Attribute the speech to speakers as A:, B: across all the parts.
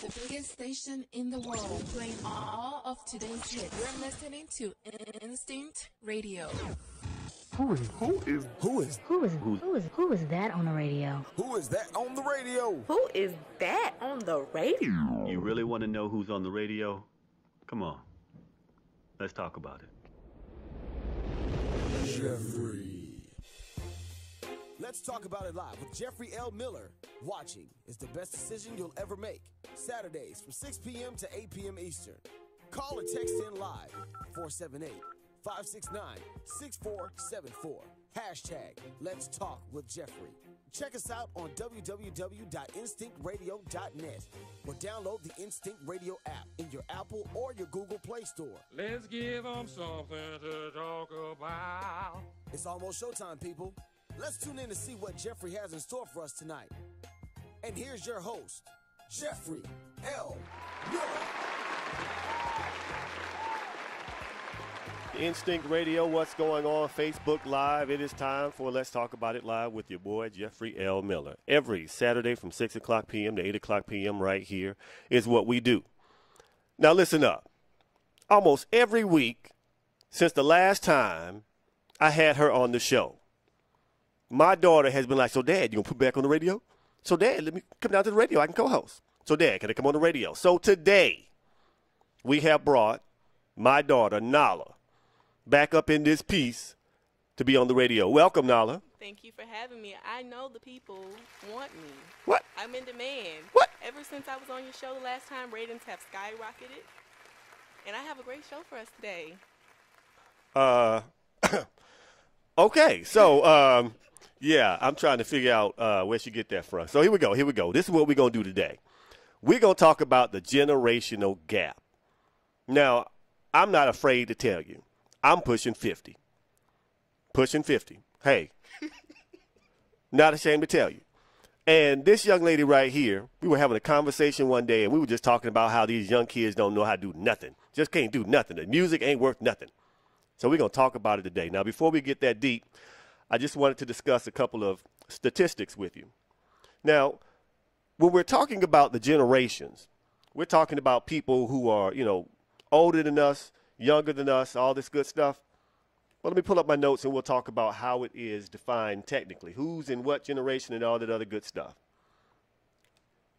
A: The biggest station in the world, playing all of today's hits. You're listening to Instinct Radio.
B: Who is that on the radio?
C: Who is that on the radio?
D: Who is that on the radio?
E: You really want to know who's on the radio? Come on. Let's talk about it.
C: Jeffrey. Let's talk about it live with Jeffrey L. Miller. Watching is the best decision you'll ever make. Saturdays from 6 p.m. to 8 p.m. Eastern. Call or text in live 478-569-6474. Hashtag Let's Talk with Jeffrey. Check us out on www.instinctradio.net or download the Instinct Radio app in your Apple or your Google Play Store.
F: Let's give them something to talk about.
C: It's almost showtime, people. Let's tune in to see what Jeffrey has in store for us tonight. And here's your host, Jeffrey L. Miller.
G: Instinct Radio, what's going on? Facebook Live. It is time for Let's Talk About It Live with your boy, Jeffrey L. Miller. Every Saturday from 6 o'clock p.m. to 8 o'clock p.m. right here is what we do. Now listen up. Almost every week since the last time I had her on the show, my daughter has been like, so Dad, you going to put me back on the radio? So Dad, let me come down to the radio. I can co-host. So Dad, can I come on the radio? So today we have brought my daughter, Nala, back up in this piece to be on the radio. Welcome, Nala.
H: Thank you for having me. I know the people want me.
G: What?
H: I'm in demand.
G: What?
H: Ever since I was on your show the last time, ratings have skyrocketed. And I have a great show for us today.
G: Okay, so, yeah, I'm trying to figure out where she get that from. So here we go. This is what we're going to do today. We're going to talk about the generational gap. Now, I'm not afraid to tell you, I'm pushing 50. Pushing 50. Hey, not ashamed to tell you. And this young lady right here, we were having a conversation one day, and we were just talking about how these young kids don't know how to do nothing. Just can't do nothing. The music ain't worth nothing. So we're going to talk about it today. Now, before we get that deep, I just wanted to discuss a couple of statistics with you. Now, when we're talking about the generations, we're talking about people who are, older than us, younger than us, all this good stuff. Well, let me pull up my notes and we'll talk about how it is defined technically. Who's in what generation and all that other good stuff.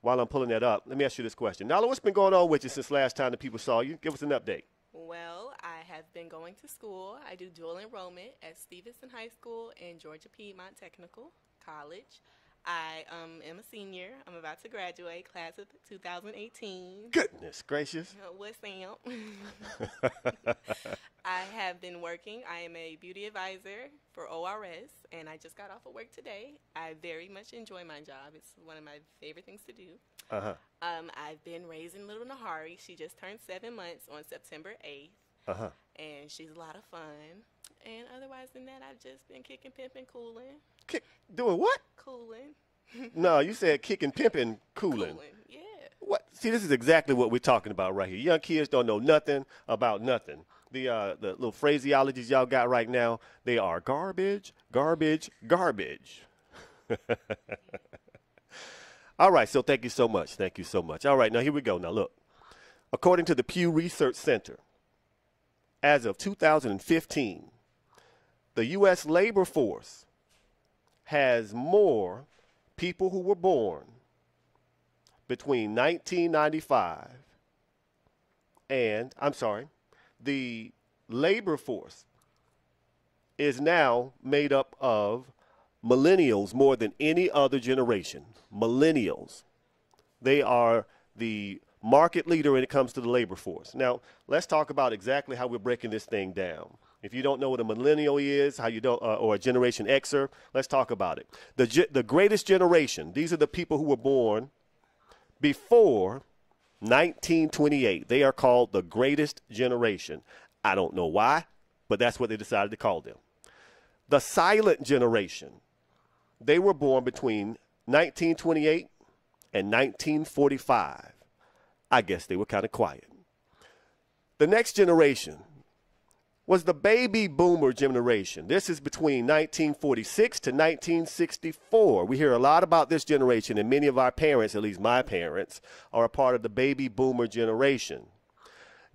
G: While I'm pulling that up, let me ask you this question. Nala, what's been going on with you since last time the people saw you? Give us an update.
H: Well, I have been going to school. I do dual enrollment at Stevenson High School and Georgia Piedmont Technical College. I am a senior. I'm about to graduate, class of 2018.
G: Goodness gracious.
H: What's Sam? I have been working. I am a beauty advisor for ORS, and I just got off of work today. I very much enjoy my job. It's one of my favorite things to do.
G: Uh-huh.
H: I've been raising little Nahari. She just turned 7 months on September 8th.
G: Uh-huh.
H: And she's a lot of fun. And otherwise than that, I've just been kicking, pimping, cooling.
G: Doing what?
H: Cooling.
G: No, you said kicking, pimping, cooling.
H: Yeah.
G: What? See, this is exactly what we're talking about right here. Young kids don't know nothing about nothing. The little phraseologies y'all got right now, they are garbage, garbage, garbage. All right, so thank you so much. Thank you so much. All right, now here we go. Now look, according to the Pew Research Center, as of 2015, the U.S. labor force has more people who were born between 1995 and, the labor force is now made up of millennials more than any other generation. Millennials. They are the market leader when it comes to the labor force. Now, let's talk about exactly how we're breaking this thing down. If you don't know what a millennial is, how you don't, or a Generation Xer, let's talk about it. The greatest generation, these are the people who were born before 1928. They are called the greatest generation. I don't know why, but that's what they decided to call them. The silent generation. They were born between 1928 and 1945. I guess they were kind of quiet. The next generation was the baby boomer generation. This is between 1946 to 1964. We hear a lot about this generation, and many of our parents, at least my parents, are a part of the baby boomer generation.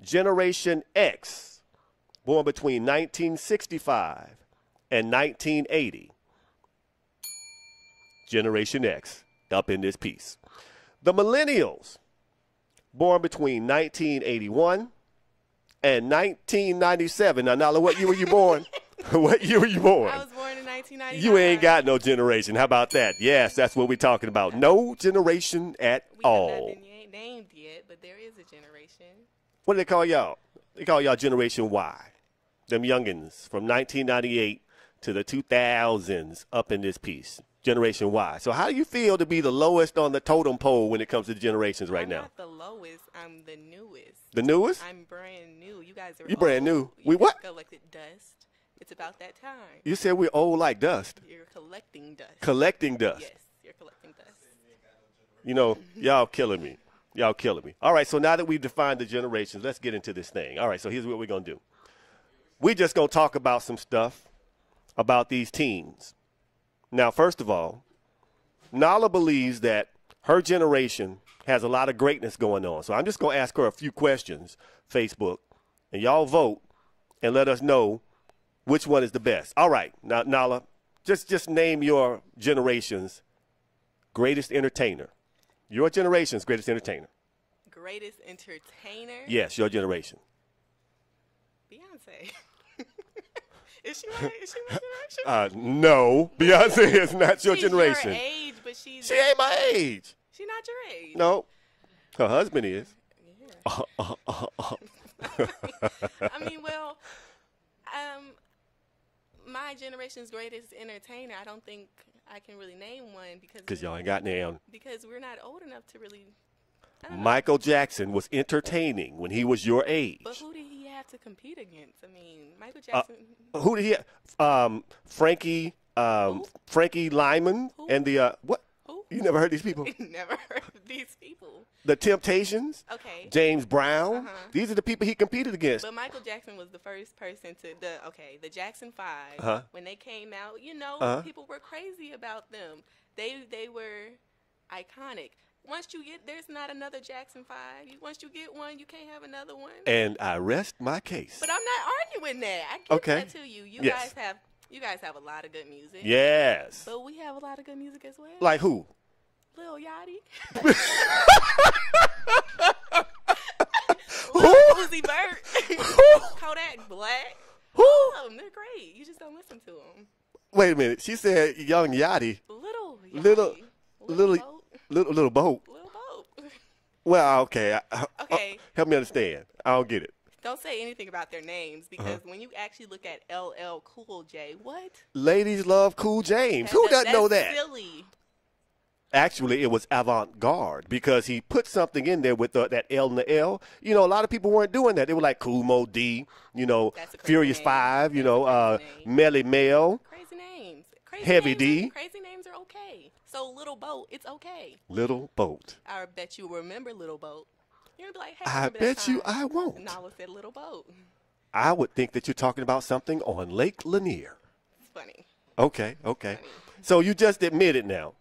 G: Generation X, born between 1965 and 1980. Generation X, up in this piece. The millennials, born between 1981 and 1997. Now, Nala, what year were you born? What year were you born?
H: I was born in 1999.
G: You ain't got no generation. How about that? Yes, that's what we're talking about. No generation at all.
H: We have not been named yet, but there is a generation.
G: What do they call y'all? They call y'all Generation Y. Them youngins from 1998 to the 2000s up in this piece. Generation Y. So how do you feel to be the lowest on the totem pole when it comes to generations right now?
H: I'm not the lowest. I'm the newest.
G: The newest?
H: I'm brand new. You guys are
G: You brand new.
H: You
G: We what?
H: collected dust. It's about that time.
G: You said we're old like dust.
H: You're collecting dust.
G: Collecting dust.
H: Yes, you're collecting dust.
G: You know, y'all killing me. Y'all killing me. All right, so now that we've defined the generations, let's get into this thing. All right, so here's what we're going to do. We're just going to talk about some stuff about these teens. Now, first of all, Nala believes that her generation has a lot of greatness going on. So I'm just going to ask her a few questions, Facebook, and y'all vote and let us know which one is the best. All right, now, Nala, just name your generation's greatest entertainer. Your generation's greatest entertainer.
H: Greatest entertainer?
G: Yes, your generation.
H: Beyonce. Is she my generation?
G: No, Beyonce is not your
H: She's
G: generation.
H: Your age, but she
G: ain't my age.
H: She's not your age.
G: No, her husband is.
H: Yeah. I mean, well, my generation's greatest entertainer, I don't think I can really name one because
G: y'all ain't got none.
H: Because we're not old enough to really. I don't know.
G: Michael Jackson was entertaining when he was your age.
H: But who did he have to compete against? I mean, Michael Jackson.
G: Who did he? Frankie Lyman
H: Who?
G: and the what?
H: Who?
G: You never heard these people?
H: Never heard of these people.
G: The Temptations.
H: Okay.
G: James Brown.
H: Uh-huh.
G: These are the people he competed against.
H: But Michael Jackson was the first person to the Jackson 5
G: Uh-huh.
H: when they came out. People were crazy about them. They were iconic. Once you get, there's not another Jackson 5. Once you get one, you can't have another one.
G: And I rest my case.
H: But I'm not arguing that. I give
G: Okay.
H: that to you. You
G: Yes.
H: guys have a lot of good music.
G: Yes.
H: But we have a lot of good music as well.
G: Like who?
H: Lil Yachty.
G: Who?
H: Lil Uzi Vert. Kodak Black.
G: Who?
H: All of them, they're great. You just don't listen to them.
G: Wait a minute. She said Young Yachty.
H: Little Yachty.
G: Little
H: Boat.
G: little boat.
H: Little Boat.
G: Well, okay.
H: Okay.
G: Help me understand. I don't get it.
H: Don't say anything about their names because when you actually look at LL Cool J, what?
G: Ladies love Cool James. Who doesn't know that?
H: That's silly.
G: Actually, it was avant-garde because he put something in there with that L and the L. You know, a lot of people weren't doing that. They were like Cool Mo D,
H: That's a crazy
G: Furious
H: name.
G: 5,
H: That's a crazy name.
G: Melly Mel,
H: Crazy names. Crazy
G: Heavy
H: names
G: D.
H: Crazy names are okay. So Little Boat, it's okay.
G: Little Boat.
H: I bet you remember Little Boat. You're gonna be like, hey,
G: I
H: remember that
G: bet you
H: time?
G: I won't.
H: Nala said Little Boat.
G: I would think that you're talking about something on Lake Lanier.
H: It's funny.
G: Okay. So you just admitted now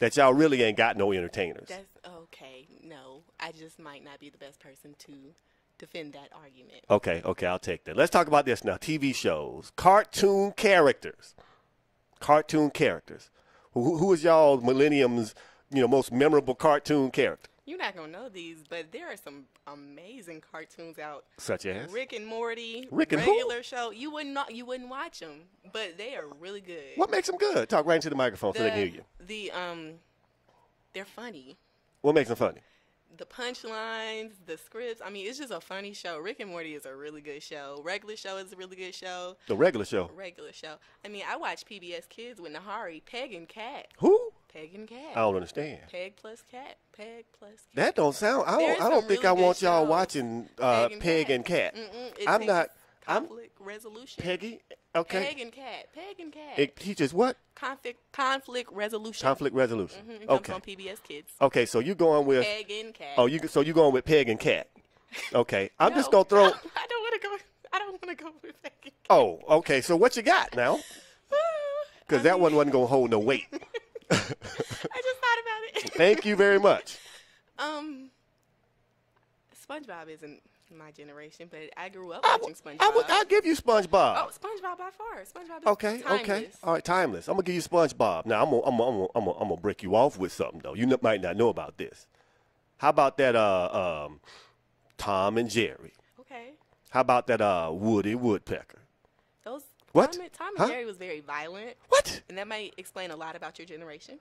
G: that y'all really ain't got no entertainers.
H: That's okay. No, I just might not be the best person to defend that argument.
G: Okay, I'll take that. Let's talk about this now. TV shows, cartoon characters. Who is y'all millennium's, most memorable cartoon character?
H: You're not gonna know these, but there are some amazing cartoons out.
G: Such as?
H: Rick and Morty.
G: Rick and who?
H: regular show. You wouldn't watch them, but they are really good.
G: What makes them good? Talk right into the microphone so they can hear you.
H: They're funny.
G: What makes them funny?
H: The punchlines, the scripts. I mean, it's just a funny show. Rick and Morty is a really good show. Regular show is a really good show.
G: The regular show.
H: I mean, I watch PBS Kids with Nahari, Peg and Cat.
G: Who?
H: Peg and Cat.
G: I don't understand.
H: Peg plus Cat. Peg plus.
G: That don't sound. I
H: There's
G: don't
H: some
G: think
H: really
G: I
H: good
G: want y'all
H: shows.
G: watching
H: Peg
G: and
H: and
G: Cat.
H: It
G: I'm
H: teaches
G: not. I'm
H: conflict resolution.
G: Peggy. Okay.
H: Peg and Cat. Peg and Cat.
G: It teaches what?
H: Conflict resolution.
G: Conflict resolution.
H: It comes
G: Okay.
H: on PBS Kids.
G: Okay, so you going with
H: Peg and Cat.
G: so you going with Peg and Cat. Okay. I'm just gonna throw
H: I don't want to go. I don't want to go with Peg and Cat.
G: Oh, okay. So what you got now? Because that one wasn't gonna hold no weight.
H: I just thought about it.
G: Thank you very much.
H: SpongeBob isn't my generation, but I grew up watching SpongeBob.
G: I'll give you SpongeBob.
H: Oh, SpongeBob by far. SpongeBob is
G: Okay,
H: timeless.
G: okay. All right, timeless. I'm gonna give you SpongeBob. Now I'm gonna break you off with something though. You might not know about this. How about that Tom and Jerry?
H: Okay.
G: How about that Woody Woodpecker?
H: Those
G: What?
H: Tom
G: Huh?
H: and Jerry was very violent.
G: What?
H: And that might explain a lot about your generation.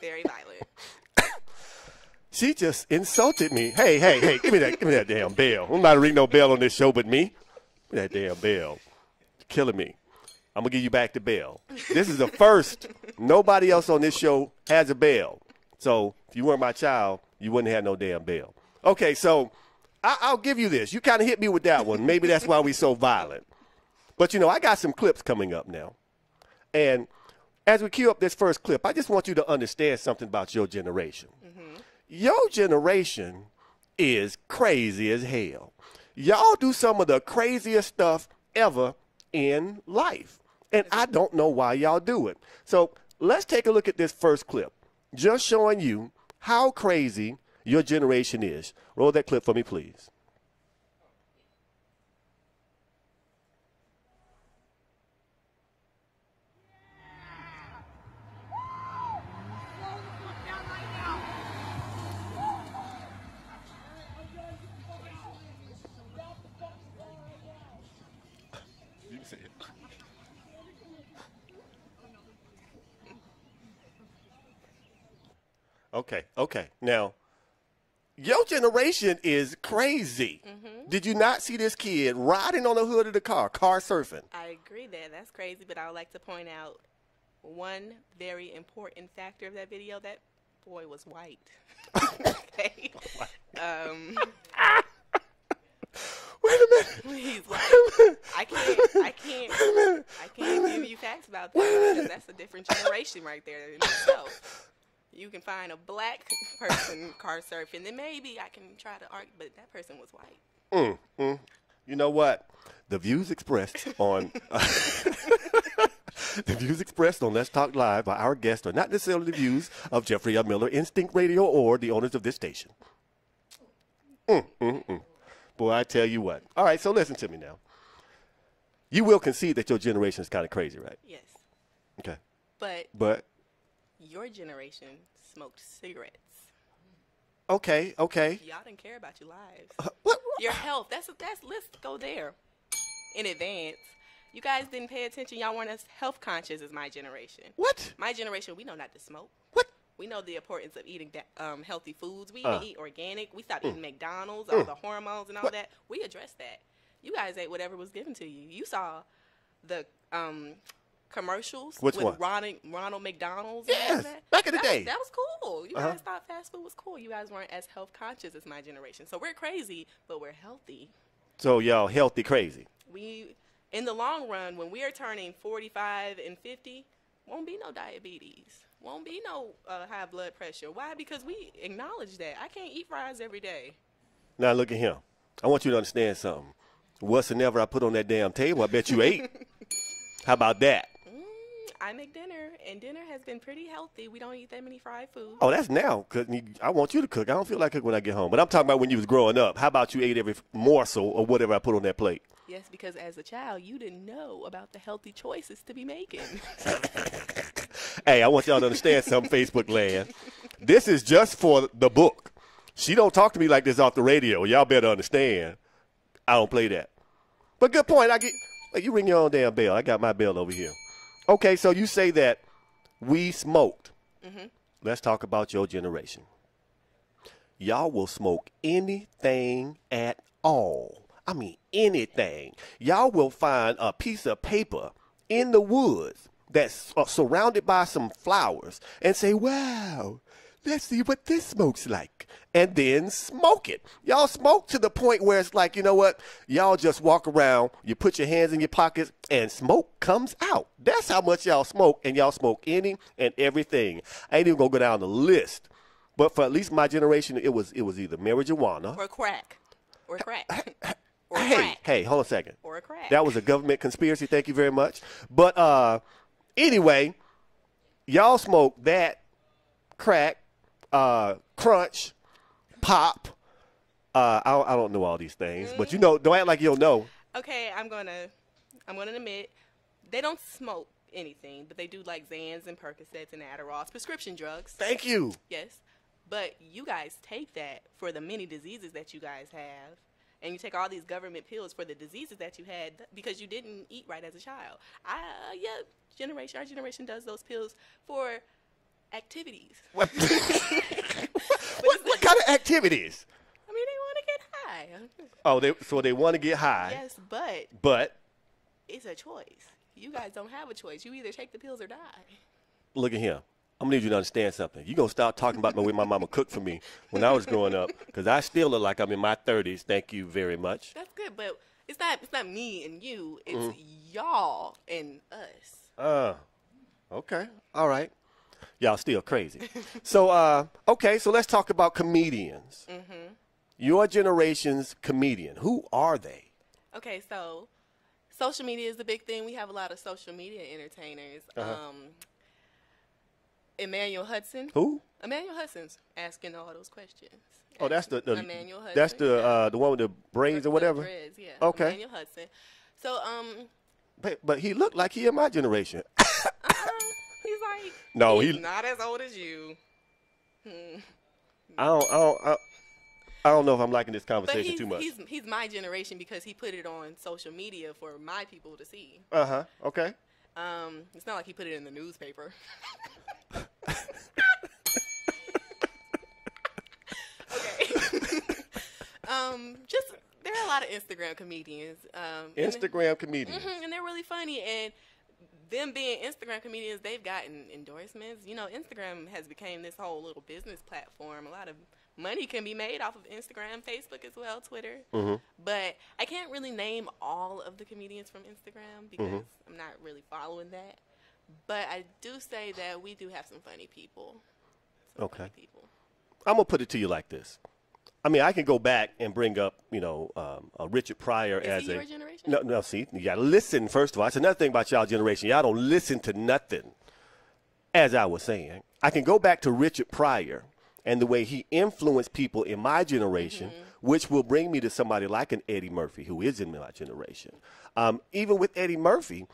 H: Very violent.
G: She just insulted me. Hey, give me that damn bell. Nobody ring no bell on this show but me. Give me that damn bell. Killing me. I'm gonna give you back the bell. This is the first. Nobody else on this show has a bell. So if you weren't my child, you wouldn't have no damn bell. Okay, so I'll give you this. You kind of hit me with that one. Maybe that's why we so violent. But I got some clips coming up now, and as we cue up this first clip, I just want you to understand something about your generation. Your generation is crazy as hell. Y'all do some of the craziest stuff ever in life. And I don't know why y'all do it. So let's take a look at this first clip, just showing you how crazy your generation is. Roll that clip for me, please. Okay. Now, your generation is crazy. Did you not see this kid riding on the hood of the car surfing?
H: I agree that's crazy, but I would like to point out one very important factor of that video. That boy was white. Okay.
G: Wait a minute.
H: He's white. I can't give you facts about that because that's a different generation right there in itself. You can find a black person car surfing, then maybe I can try to argue, but that person was white.
G: You know what? The views expressed on Let's Talk Live by our guests are not necessarily the views of Jeffrey L. Miller, Instinct Radio, or the owners of this station. Boy, I tell you what. All right, so listen to me now. You will concede that your generation is kind of crazy, right?
H: Yes.
G: Okay.
H: But your generation smoked cigarettes.
G: Okay.
H: Y'all didn't care about your lives.
G: What?
H: Your health. Let's go there. In advance. You guys didn't pay attention. Y'all weren't as health conscious as my generation.
G: What?
H: My generation, we know not to smoke.
G: What?
H: We know the importance of eating healthy foods. We even eat organic. We stopped eating McDonald's, all the hormones and all that. We addressed that. You guys ate whatever was given to you. You saw the commercials
G: Which
H: with
G: one?
H: Ronald McDonald's.
G: Yes,
H: and all that.
G: back in the day.
H: That was cool. You guys thought fast food was cool. You guys weren't as health conscious as my generation. So we're crazy, but we're healthy.
G: So y'all healthy crazy.
H: In the long run, when we are turning 45 and 50, won't be no diabetes. Won't be no high blood pressure. Why? Because we acknowledge that. I can't eat fries every day.
G: Now look at him. I want you to understand something. Whatsoever I put on that damn table, I bet you ate. How about that?
H: I make dinner, and dinner has been pretty healthy. We don't eat that many fried foods.
G: Oh, that's now. Cause I want you to cook. I don't feel like cooking when I get home. But I'm talking about when you was growing up. How about you ate every morsel or whatever I put on that plate?
H: Yes, because as a child, you didn't know about the healthy choices to be making.
G: Hey, I want y'all to understand something, Facebook land. This is just for the book. She don't talk to me like this off the radio. Y'all better understand. I don't play that. But good point. You ring your own damn bell. I got my bell over here. Okay, so you say that we smoked. Let's talk about your generation. Y'all will smoke anything at all. I mean, anything. Y'all will find a piece of paper in the woods that's surrounded by some flowers and say, wow, let's see what this smoke's like, and then smoke it. Y'all smoke to the point where it's like, you know what? Y'all just walk around, you put your hands in your pockets, and smoke comes out. That's how much y'all smoke, and y'all smoke any and everything. I ain't even gonna go down the list, but for at least my generation, it was either marijuana
H: Or crack. Or crack. Or
G: hey,
H: crack.
G: hey, hold on a second.
H: Or a crack.
G: That was a government conspiracy. Thank you very much. But anyway, y'all smoke that, crack, crunch, pop. I don't know all these things, but you know, don't act like you don't know.
H: Okay, I'm gonna admit they don't smoke anything, but they do like Xans and Percocets and Adderalls, prescription drugs.
G: Thank you.
H: Yes, but you guys take that for the many diseases that you guys have, and you take all these government pills for the diseases that you had because you didn't eat right as a child. Our generation does those pills for activities.
G: What kind of activities?
H: I mean, they want to get high.
G: Oh, so they want to get high.
H: Yes, but it's a choice. You guys don't have a choice. You either take the pills or die.
G: Look at him. I'm going to need you to understand something. You're going to stop talking about the way my mama cooked for me when I was growing up, because I still look like I'm in my 30s. Thank you very much.
H: That's good, but it's not me and you. It's y'all and us.
G: Okay. All right. Y'all still crazy. So, okay, so let's talk about comedians. Mm-hmm. Your generation's comedian. Who are they?
H: Okay, so social media is the big thing. We have a lot of social media entertainers. Emmanuel Hudson.
G: Who?
H: Emmanuel Hudson's asking all those questions.
G: Oh, that's the
H: Emmanuel Hudson.
G: That's the one with the braids or whatever.
H: Dreads, yeah.
G: Okay.
H: Emmanuel Hudson. So
G: but he looked like he in my generation.
H: he's like he's not as old as you.
G: I don't know if I'm liking this conversation too much.
H: He's my generation because he put it on social media for my people to see.
G: Okay.
H: It's not like he put it in the newspaper. Okay. Just there are a lot of Instagram comedians.
G: Instagram comedians.
H: And they're really funny. And them being Instagram comedians, they've gotten endorsements. You know, Instagram has become this whole little business platform. A lot of money can be made off of Instagram, Facebook as well, Twitter. But I can't really name all of the comedians from Instagram because I'm not really following that. But I do say that we do have some funny people.
G: Okay. I'm going to put it to you like this. I mean, I can go back and bring up, Richard Pryor
H: Is
G: as
H: he your generation?
G: No, see, you got to listen, first of all. That's another thing about y'all generation. Y'all don't listen to nothing, as I was saying. I can go back to Richard Pryor and the way he influenced people in my generation, which will bring me to somebody like an Eddie Murphy, who is in my generation. Even with Eddie Murphy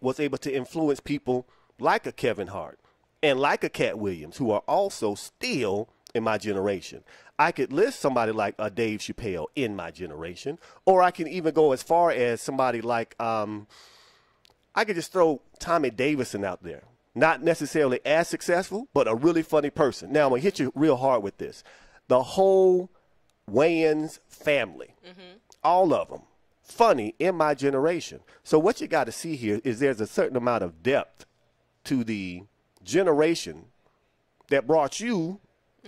G: was able to influence people like a Kevin Hart and like a Cat Williams, who are also still in my generation. I could list somebody like Dave Chappelle in my generation, or I can even go as far as somebody like, I could just throw Tommy Davidson out there. Not necessarily as successful, but a really funny person. Now, I'm going to hit you real hard with this. The whole Wayans family, all of them, funny in my generation. So what you got to see here is there's a certain amount of depth to the generation that brought you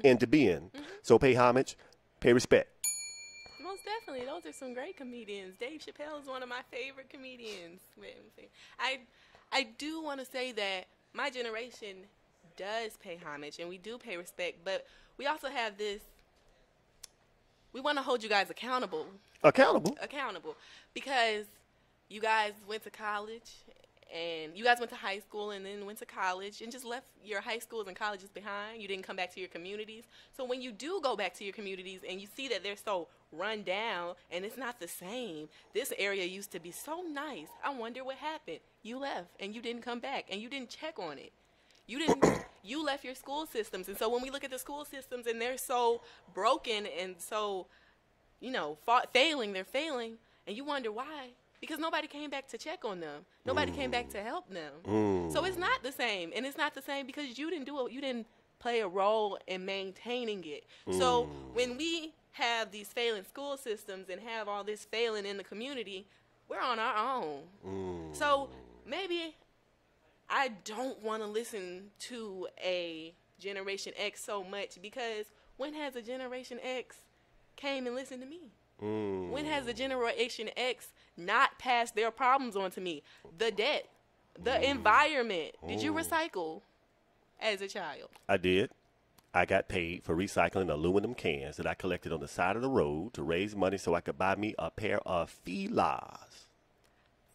G: into being. So pay homage, pay respect.
H: Most definitely. Those are some great comedians. Dave Chappelle is one of my favorite comedians. I do want to say that my generation does pay homage and we do pay respect, but we also have this, we want to hold you guys accountable. Accountable, because you guys went to college and you guys went to high school and then went to college and just left your high schools and colleges behind. You didn't come back to your communities. So when you do go back to your communities and you see that they're so run down and it's not the same, this area used to be so nice. I wonder what happened. You left and you didn't come back and you didn't check on it. You left your school systems. And so when we look at the school systems and they're so broken and so, they're failing, and you wonder why. Because nobody came back to check on them. Nobody came back to help them. So it's not the same. And it's not the same because you didn't do it. You didn't play a role in maintaining it. So when we have these failing school systems and have all this failing in the community, we're on our own. So maybe I don't want to listen to a Generation X so much, because when has a Generation X came and listened to me? When has a Generation X not passed their problems on to me? The debt, the environment. Did you recycle as a child?
G: I did. I got paid for recycling aluminum cans that I collected on the side of the road to raise money so I could buy me a pair of Filas.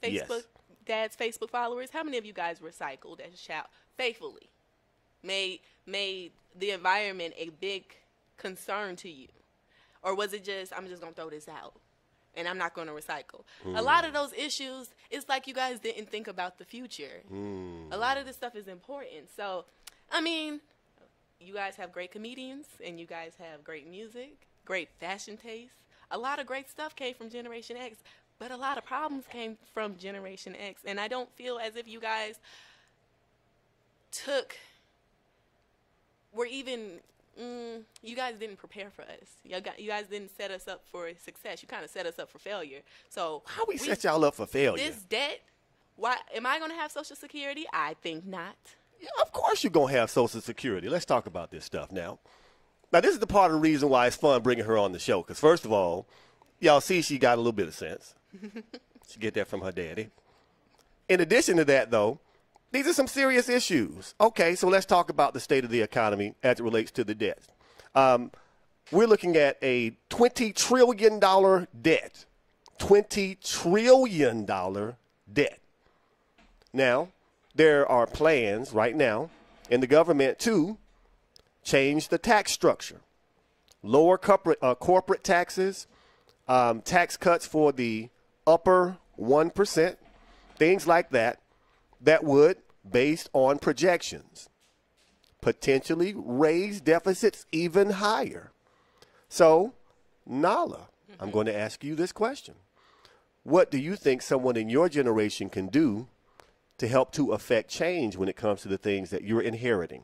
H: Facebook, Dad's Facebook followers, how many of you guys recycled as a child faithfully? Made the environment a big concern to you? Or was it just, I'm just going to throw this out and I'm not going to recycle? A lot of those issues, it's like you guys didn't think about the future. A lot of this stuff is important. So, I mean, you guys have great comedians and you guys have great music, great fashion taste. A lot of great stuff came from Generation X, but a lot of problems came from Generation X. And I don't feel as if you guys you guys didn't prepare for us. You guys didn't set us up for success. You kind of set us up for failure. So
G: how we set y'all up for failure?
H: This debt, why am I going to have Social Security? I think not.
G: Yeah, of course you're going to have Social Security. Let's talk about this stuff now. Now, this is the part of the reason why it's fun bringing her on the show. Because, first of all, y'all see she got a little bit of sense. She get that from her daddy. In addition to that, though, these are some serious issues. Okay, so let's talk about the state of the economy as it relates to the debt. We're looking at a $20 trillion debt. $20 trillion debt. Now, there are plans right now in the government to change the tax structure, lower corporate taxes, tax cuts for the upper 1%, things like that, that would, based on projections, potentially raise deficits even higher. So, Nala, I'm going to ask you this question. What do you think someone in your generation can do to help to affect change when it comes to the things that you're inheriting?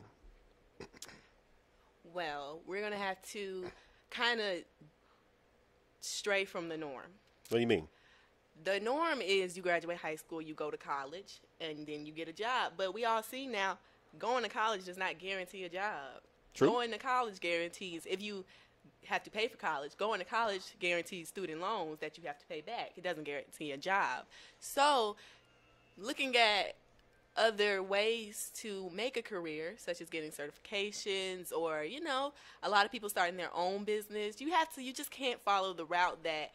H: Well, we're going to have to kind of stray from the norm.
G: What do you mean?
H: The norm is you graduate high school, you go to college, and then you get a job. But we all see now, going to college does not guarantee a job.
G: True.
H: Going to college guarantees, if you have to pay for college, going to college guarantees student loans that you have to pay back. It doesn't guarantee a job. So looking at other ways to make a career, such as getting certifications or, you know, a lot of people starting their own business, you just can't follow the route that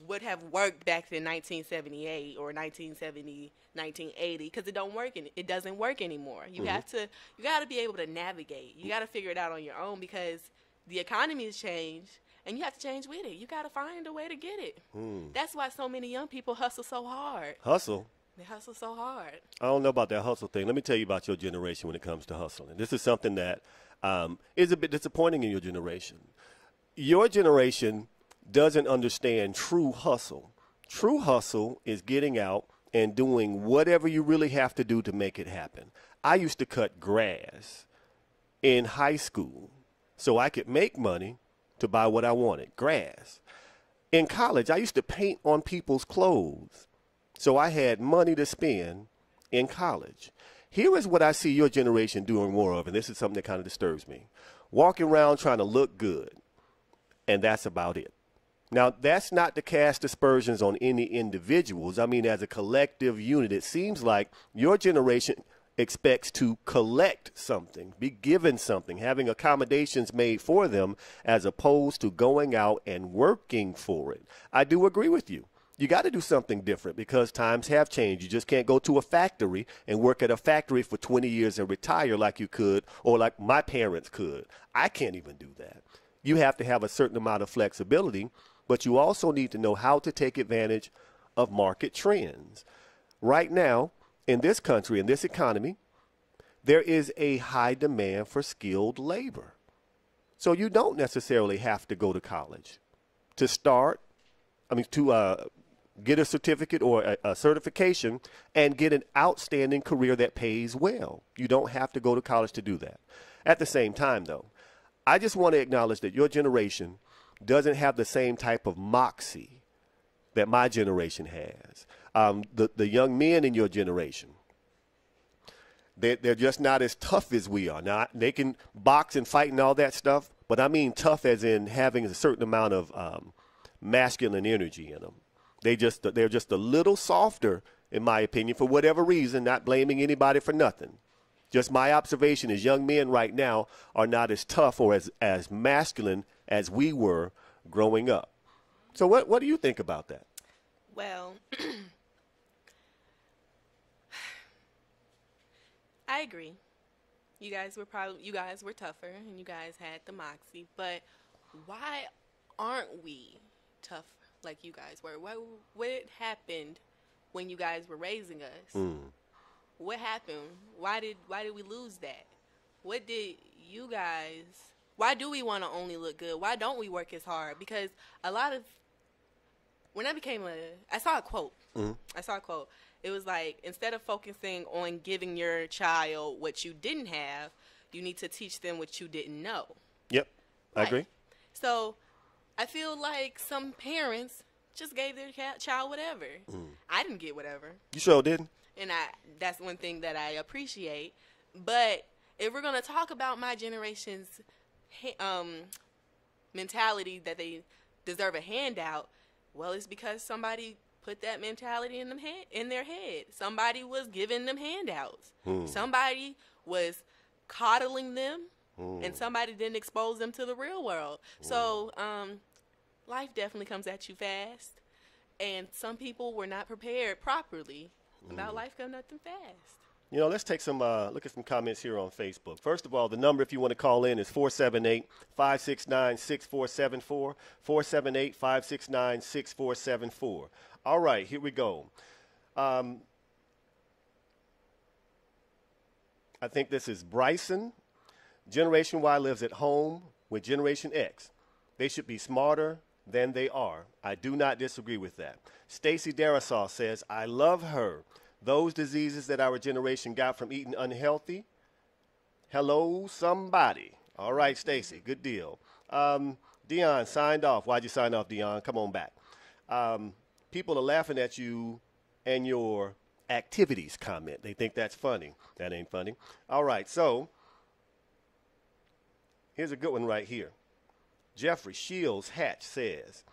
H: would have worked back in 1978 or 1970, 1980, because it doesn't work anymore. You got to be able to navigate. You got to figure it out on your own, because the economy has changed and you have to change with it. You got to find a way to get it. That's why so many young people hustle so hard.
G: Hustle?
H: They hustle so hard.
G: I don't know about that hustle thing. Let me tell you about your generation when it comes to hustling. This is something that is a bit disappointing in your generation. Your generation doesn't understand true hustle. True hustle is getting out and doing whatever you really have to do to make it happen. I used to cut grass in high school so I could make money to buy what I wanted, grass. In college, I used to paint on people's clothes so I had money to spend in college. Here is what I see your generation doing more of, and this is something that kind of disturbs me. Walking around trying to look good, and that's about it. Now, that's not to cast aspersions on any individuals. I mean, as a collective unit, it seems like your generation expects to collect something, be given something, having accommodations made for them, as opposed to going out and working for it. I do agree with you. You got to do something different because times have changed. You just can't go to a factory and work at a factory for 20 years and retire like you could, or like my parents could. I can't even do that. You have to have a certain amount of flexibility, but you also need to know how to take advantage of market trends. Right now, in this country, in this economy, there is a high demand for skilled labor. So you don't necessarily have to go to college to get a certificate or a certification and get an outstanding career that pays well. You don't have to go to college to do that. At the same time, though, I just want to acknowledge that your generation doesn't have the same type of moxie that my generation has. The young men in your generation, They're just not as tough as we are. Now, they can box and fight and all that stuff, but I mean tough as in having a certain amount of masculine energy in them. They're just a little softer, in my opinion, for whatever reason, not blaming anybody for nothing. Just my observation is young men right now are not as tough or as masculine as we were growing up. So what do you think about that?
H: Well, I agree. You guys were tougher and you guys had the moxie, but why aren't we tough like you guys were? What happened when you guys were raising us? What happened? Why did we lose that? What did you guys? Why do we want to only look good? Why don't we work as hard? Because when I saw a quote. I saw a quote. It was like, instead of focusing on giving your child what you didn't have, you need to teach them what you didn't know.
G: Yep, I agree.
H: So I feel like some parents just gave their child whatever. I didn't get whatever.
G: You sure didn't?
H: And that's one thing that I appreciate. But if we're going to talk about my generation's mentality that they deserve a handout, well, it's because somebody put that mentality in their head. Somebody was giving them handouts. Somebody was coddling them, and somebody didn't expose them to the real world. So life definitely comes at you fast, and some people were not prepared properly about life coming at them fast.
G: You know, let's take some look at some comments here on Facebook. First of all, the number, if you want to call in, is 478-569-6474, 478-569-6474. All right, here we go. I think this is Bryson. Generation Y lives at home with Generation X. They should be smarter than they are. I do not disagree with that. Stacy Darasaw says, I love her. Those diseases that our generation got from eating unhealthy. Hello, somebody. All right, Stacy, good deal. Dion signed off. Why'd you sign off, Dion? Come on back. People are laughing at you and your activities comment. They think that's funny. That ain't funny. All right, so here's a good one right here. Jeffrey Shields Hatch says,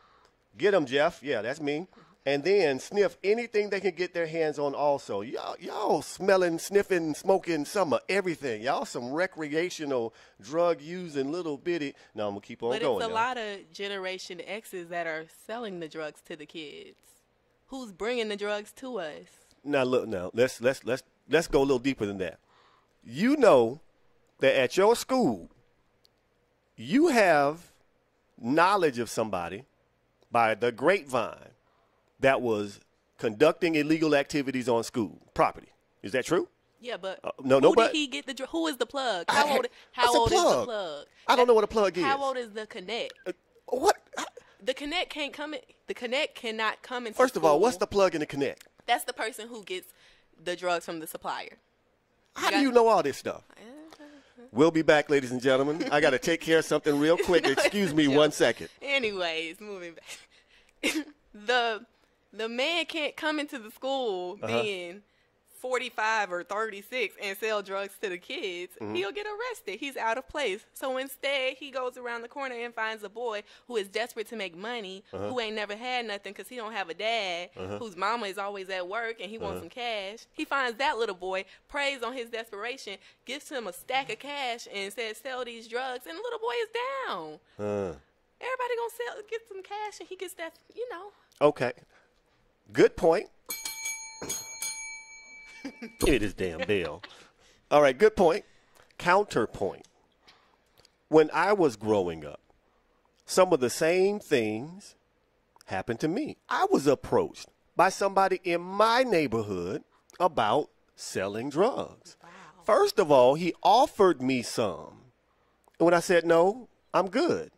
G: get him, Jeff. Yeah, that's me. And then sniff anything they can get their hands on also. Y'all smelling, sniffing, smoking some of everything. Y'all some recreational drug using little bitty. No, I'm going to keep on going.
H: But it's a lot of Generation X's that are selling the drugs to the kids. Who's bringing the drugs to us?
G: Now, look, let's go a little deeper than that. You know that at your school, you have knowledge of somebody by the grapevine that was conducting illegal activities on school property. Is that true?
H: Yeah, but
G: did
H: he get the who is the plug? How old is the plug?
G: I don't know what a plug is.
H: How old is the connect?
G: What?
H: The connect can't come in. The connect cannot come into
G: First of all,
H: school.
G: what's the plug in the connect?
H: That's the person who gets the drugs from the supplier.
G: How do you know all this stuff? We'll be back, ladies and gentlemen. I got to take care of something real quick. Excuse me 1 second.
H: Anyways, moving back. The man can't come into the school being 45 or 36 and sell drugs to the kids. He'll get arrested. He's out of place. So instead, he goes around the corner and finds a boy who is desperate to make money, who ain't never had nothing because he don't have a dad, whose mama is always at work and he wants some cash. He finds that little boy, preys on his desperation, gives him a stack of cash and says, sell these drugs, and the little boy is down. Everybody gonna get some cash and he gets that,
G: Okay. Good point. Give me this damn bell. All right, good point. Counterpoint. When I was growing up, some of the same things happened to me. I was approached by somebody in my neighborhood about selling drugs. Wow. First of all, he offered me some. And when I said no, I'm good.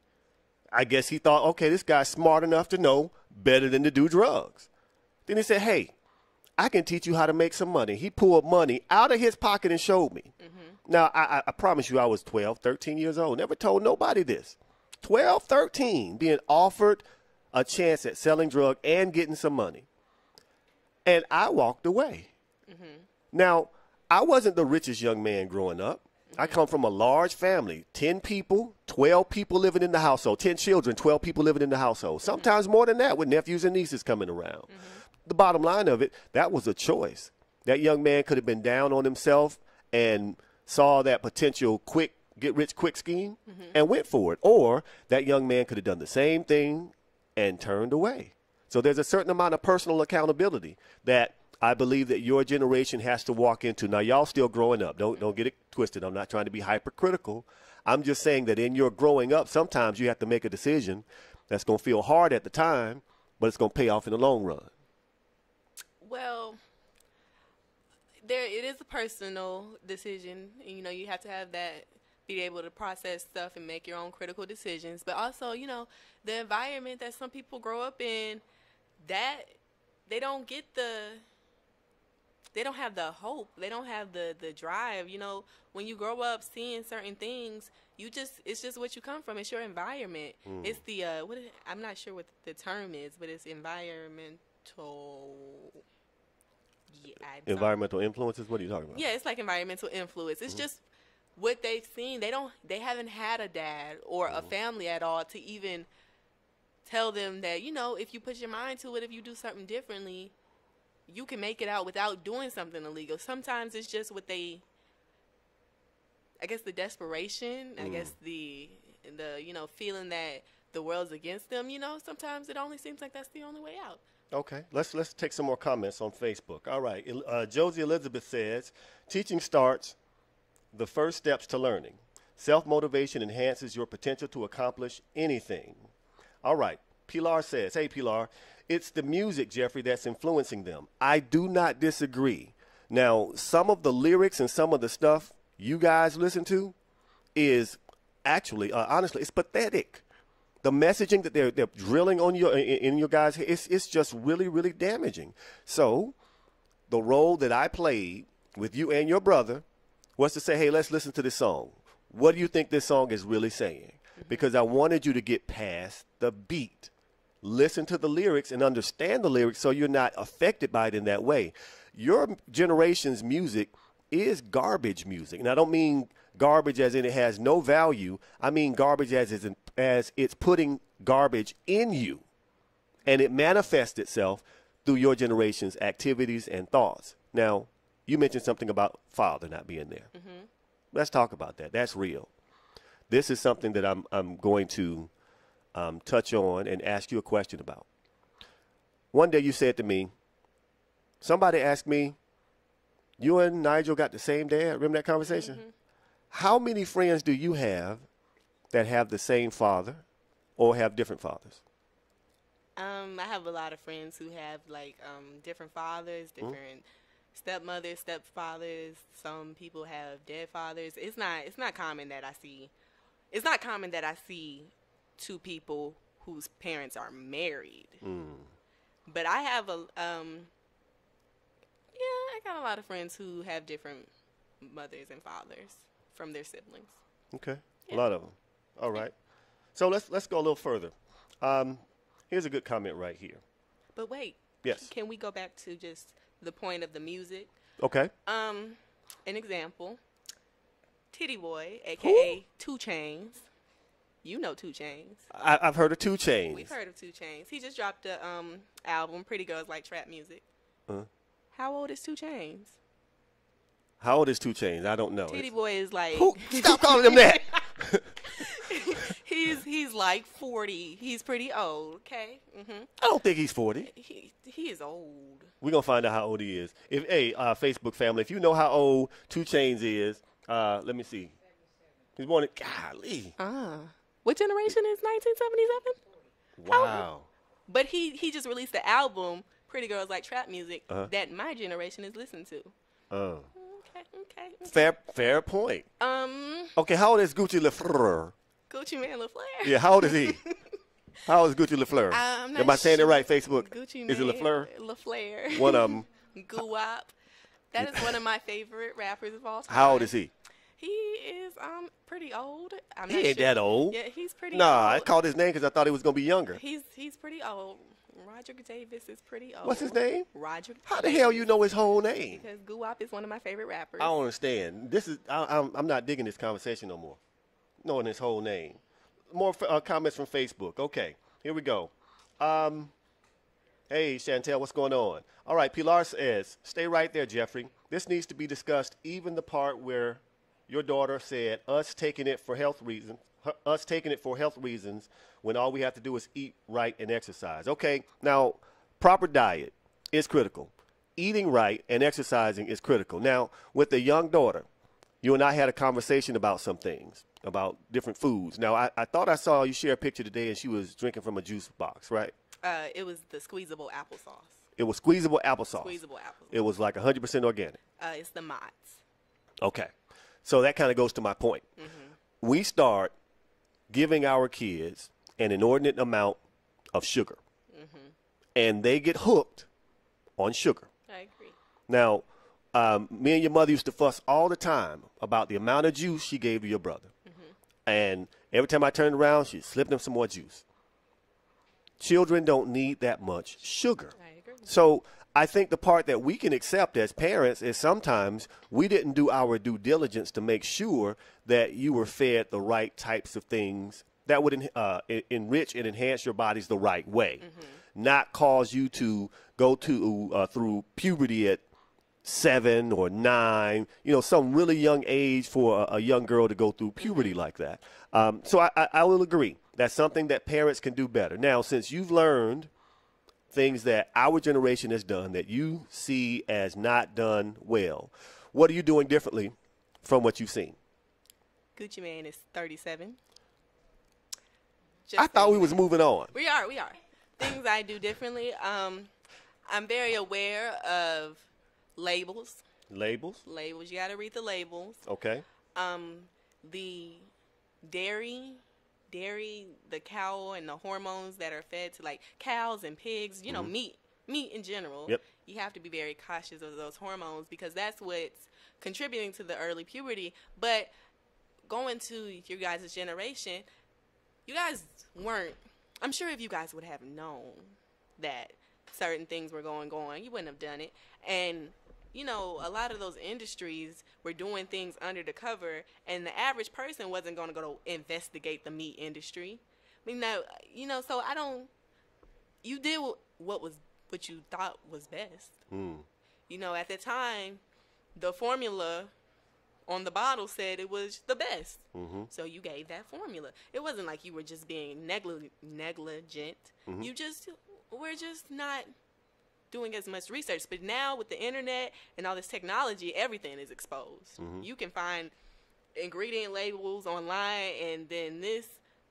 G: I guess he thought, okay, this guy's smart enough to know better than to do drugs. Then he said, hey, I can teach you how to make some money. He pulled money out of his pocket and showed me. Now, I promise you I was 12, 13 years old. Never told nobody this. 12, 13, being offered a chance at selling drugs and getting some money. And I walked away. Now, I wasn't the richest young man growing up. I come from a large family, 10 people, 12 people living in the household, 10 children, 12 people living in the household, sometimes more than that with nephews and nieces coming around. The bottom line of it, that was a choice. That young man could have been down on himself and saw that potential quick, get-rich-quick scheme and went for it. Or that young man could have done the same thing and turned away. So there's a certain amount of personal accountability that I believe that your generation has to walk into. Now, y'all still growing up. Don't get it twisted. I'm not trying to be hypercritical. I'm just saying that in your growing up, sometimes you have to make a decision that's going to feel hard at the time, but it's going to pay off in the long run.
H: Well, it is a personal decision. You know, you have to have that, be able to process stuff and make your own critical decisions. But also, you know, the environment that some people grow up in, that they don't get they don't have the hope. They don't have the drive. You know, when you grow up seeing certain things, it's just what you come from. It's your environment. It's the I'm not sure what the term is, but it's environmental. Yeah,
G: Environmental influences? What are you talking about?
H: Yeah, it's like environmental influence. It's just what they've seen. They haven't had a dad or a family at all to even tell them that, you know, if you put your mind to it, if you do something differently, you can make it out without doing something illegal. Sometimes it's just what I guess the desperation, I guess the you know, feeling that the world's against them, you know, sometimes it only seems like that's the only way out.
G: Okay, let's take some more comments on Facebook. All right, Josie Elizabeth says, teaching starts the first steps to learning. Self-motivation enhances your potential to accomplish anything. All right, Pilar says, hey, Pilar, it's the music, Jeffrey, that's influencing them. I do not disagree. Now, some of the lyrics and some of the stuff you guys listen to is actually, honestly, it's pathetic. The messaging that they're drilling on in your guys, it's just really, really damaging. So the role that I played with you and your brother was to say, hey, let's listen to this song. What do you think this song is really saying? Because I wanted you to get past the beat. Listen to the lyrics and understand the lyrics so you're not affected by it in that way. Your generation's music is garbage music. And I don't mean garbage as in it has no value. I mean garbage as it's putting garbage in you. And it manifests itself through your generation's activities and thoughts. Now, you mentioned something about father not being there. Let's talk about that. That's real. This is something that I'm going to touch on and ask you a question about. One day you said to me, somebody asked me, you and Nigel got the same dad? Remember that conversation? How many friends do you have that have the same father or have different fathers?
H: I have a lot of friends who have like different fathers, different stepmothers, stepfathers. Some people have dead fathers. It's not common that I see. It's not common that I see two people whose parents are married. But I have I got a lot of friends who have different mothers and fathers from their siblings.
G: Okay, a lot of them. All right. So let's go a little further. Here's a good comment right here.
H: But wait.
G: Yes.
H: Can we go back to just the point of the music?
G: Okay.
H: An example. Titty Boy, a.k.a. 2 Chainz. You know 2 Chainz.
G: I've heard of 2 Chainz.
H: We've heard of 2 Chainz. He just dropped a album, Pretty Girls Like Trap Music. How old is 2 Chainz?
G: How old is 2 Chainz? I don't know.
H: Titty Boy is like...
G: Stop calling him that.
H: He's like 40. He's pretty old, okay?
G: I don't think he's 40.
H: He is old.
G: We're going to find out how old he is. Facebook family, if you know how old 2 Chainz is, let me see. He's born in, golly.
H: What generation is 1977?
G: Wow.
H: But he just released the album, Pretty Girls Like Trap Music, that my generation is listening to. Okay.
G: Fair point. Okay, how old is Gucci LaFleur?
H: Gucci Man LaFleur.
G: Yeah, how old is he? How old is Gucci LaFleur? Am I saying it right, Facebook?
H: Gucci
G: is it LaFleur?
H: LaFleur.
G: One of them.
H: Guwap. That is one of my favorite rappers of all time.
G: How old is he?
H: He is pretty old. I'm
G: He
H: not
G: ain't
H: sure.
G: that old.
H: Yeah, he's pretty
G: Nah, I
H: old.
G: called his name because I thought he was going to be younger.
H: He's pretty old. Roger Davis is pretty old.
G: What's his name?
H: Roger.
G: How the hell you know his whole name?
H: Because Guwap is one of my favorite rappers.
G: I don't understand. I'm not digging this conversation no more. Knowing his whole name. More comments from Facebook. Okay, here we go. Hey, Chantel, what's going on? All right, Pilar says, stay right there, Jeffrey. This needs to be discussed, even the part where your daughter said us taking it for health reasons when all we have to do is eat right and exercise. Okay, now, proper diet is critical. Eating right and exercising is critical. Now, with a young daughter, you and I had a conversation about some things, about different foods. Now, I thought I saw you share a picture today and she was drinking from a juice box, right?
H: It was the squeezable applesauce.
G: It was squeezable applesauce.
H: Squeezable applesauce.
G: It was like 100% organic.
H: It's the Mott's.
G: Okay. So that kind of goes to my point. Mm-hmm. We start giving our kids an inordinate amount of sugar. Mm-hmm. And they get hooked on sugar.
H: I agree.
G: Now, me and your mother used to fuss all the time about the amount of juice she gave to your brother. Mm-hmm. And every time I turned around, she'd slip him some more juice. Children don't need that much sugar.
H: I agree.
G: So I think the part that we can accept as parents is sometimes we didn't do our due diligence to make sure that you were fed the right types of things that would enrich and enhance your bodies the right way, not cause you to go through puberty at 7 or 9, some really young age for a young girl to go through puberty like that. So I will agree. That's something that parents can do better. Now, since you've learned things that our generation has done that you see as not done well, what are you doing differently from what you've seen?
H: Gucci Mane is 37.
G: I thought we was moving on.
H: We are. Things I do differently. I'm very aware of labels.
G: Labels?
H: Labels. You got to read the labels.
G: Okay.
H: The dairy, the cow and the hormones that are fed to like cows and pigs, meat in general.
G: Yep.
H: You have to be very cautious of those hormones because that's what's contributing to the early puberty. But going to your guys' generation, you guys weren't, I'm sure if you guys would have known that certain things were going on, you wouldn't have done it. And a lot of those industries were doing things under the cover, and the average person wasn't going to go to investigate the meat industry. I mean, so you did what you thought was best. At the time, the formula on the bottle said it was the best. Mm-hmm. So you gave that formula. It wasn't like you were just being negligent. Mm-hmm. We're just not doing as much research. But now with the internet and all this technology, everything is exposed. Mm-hmm. You can find ingredient labels online, and then this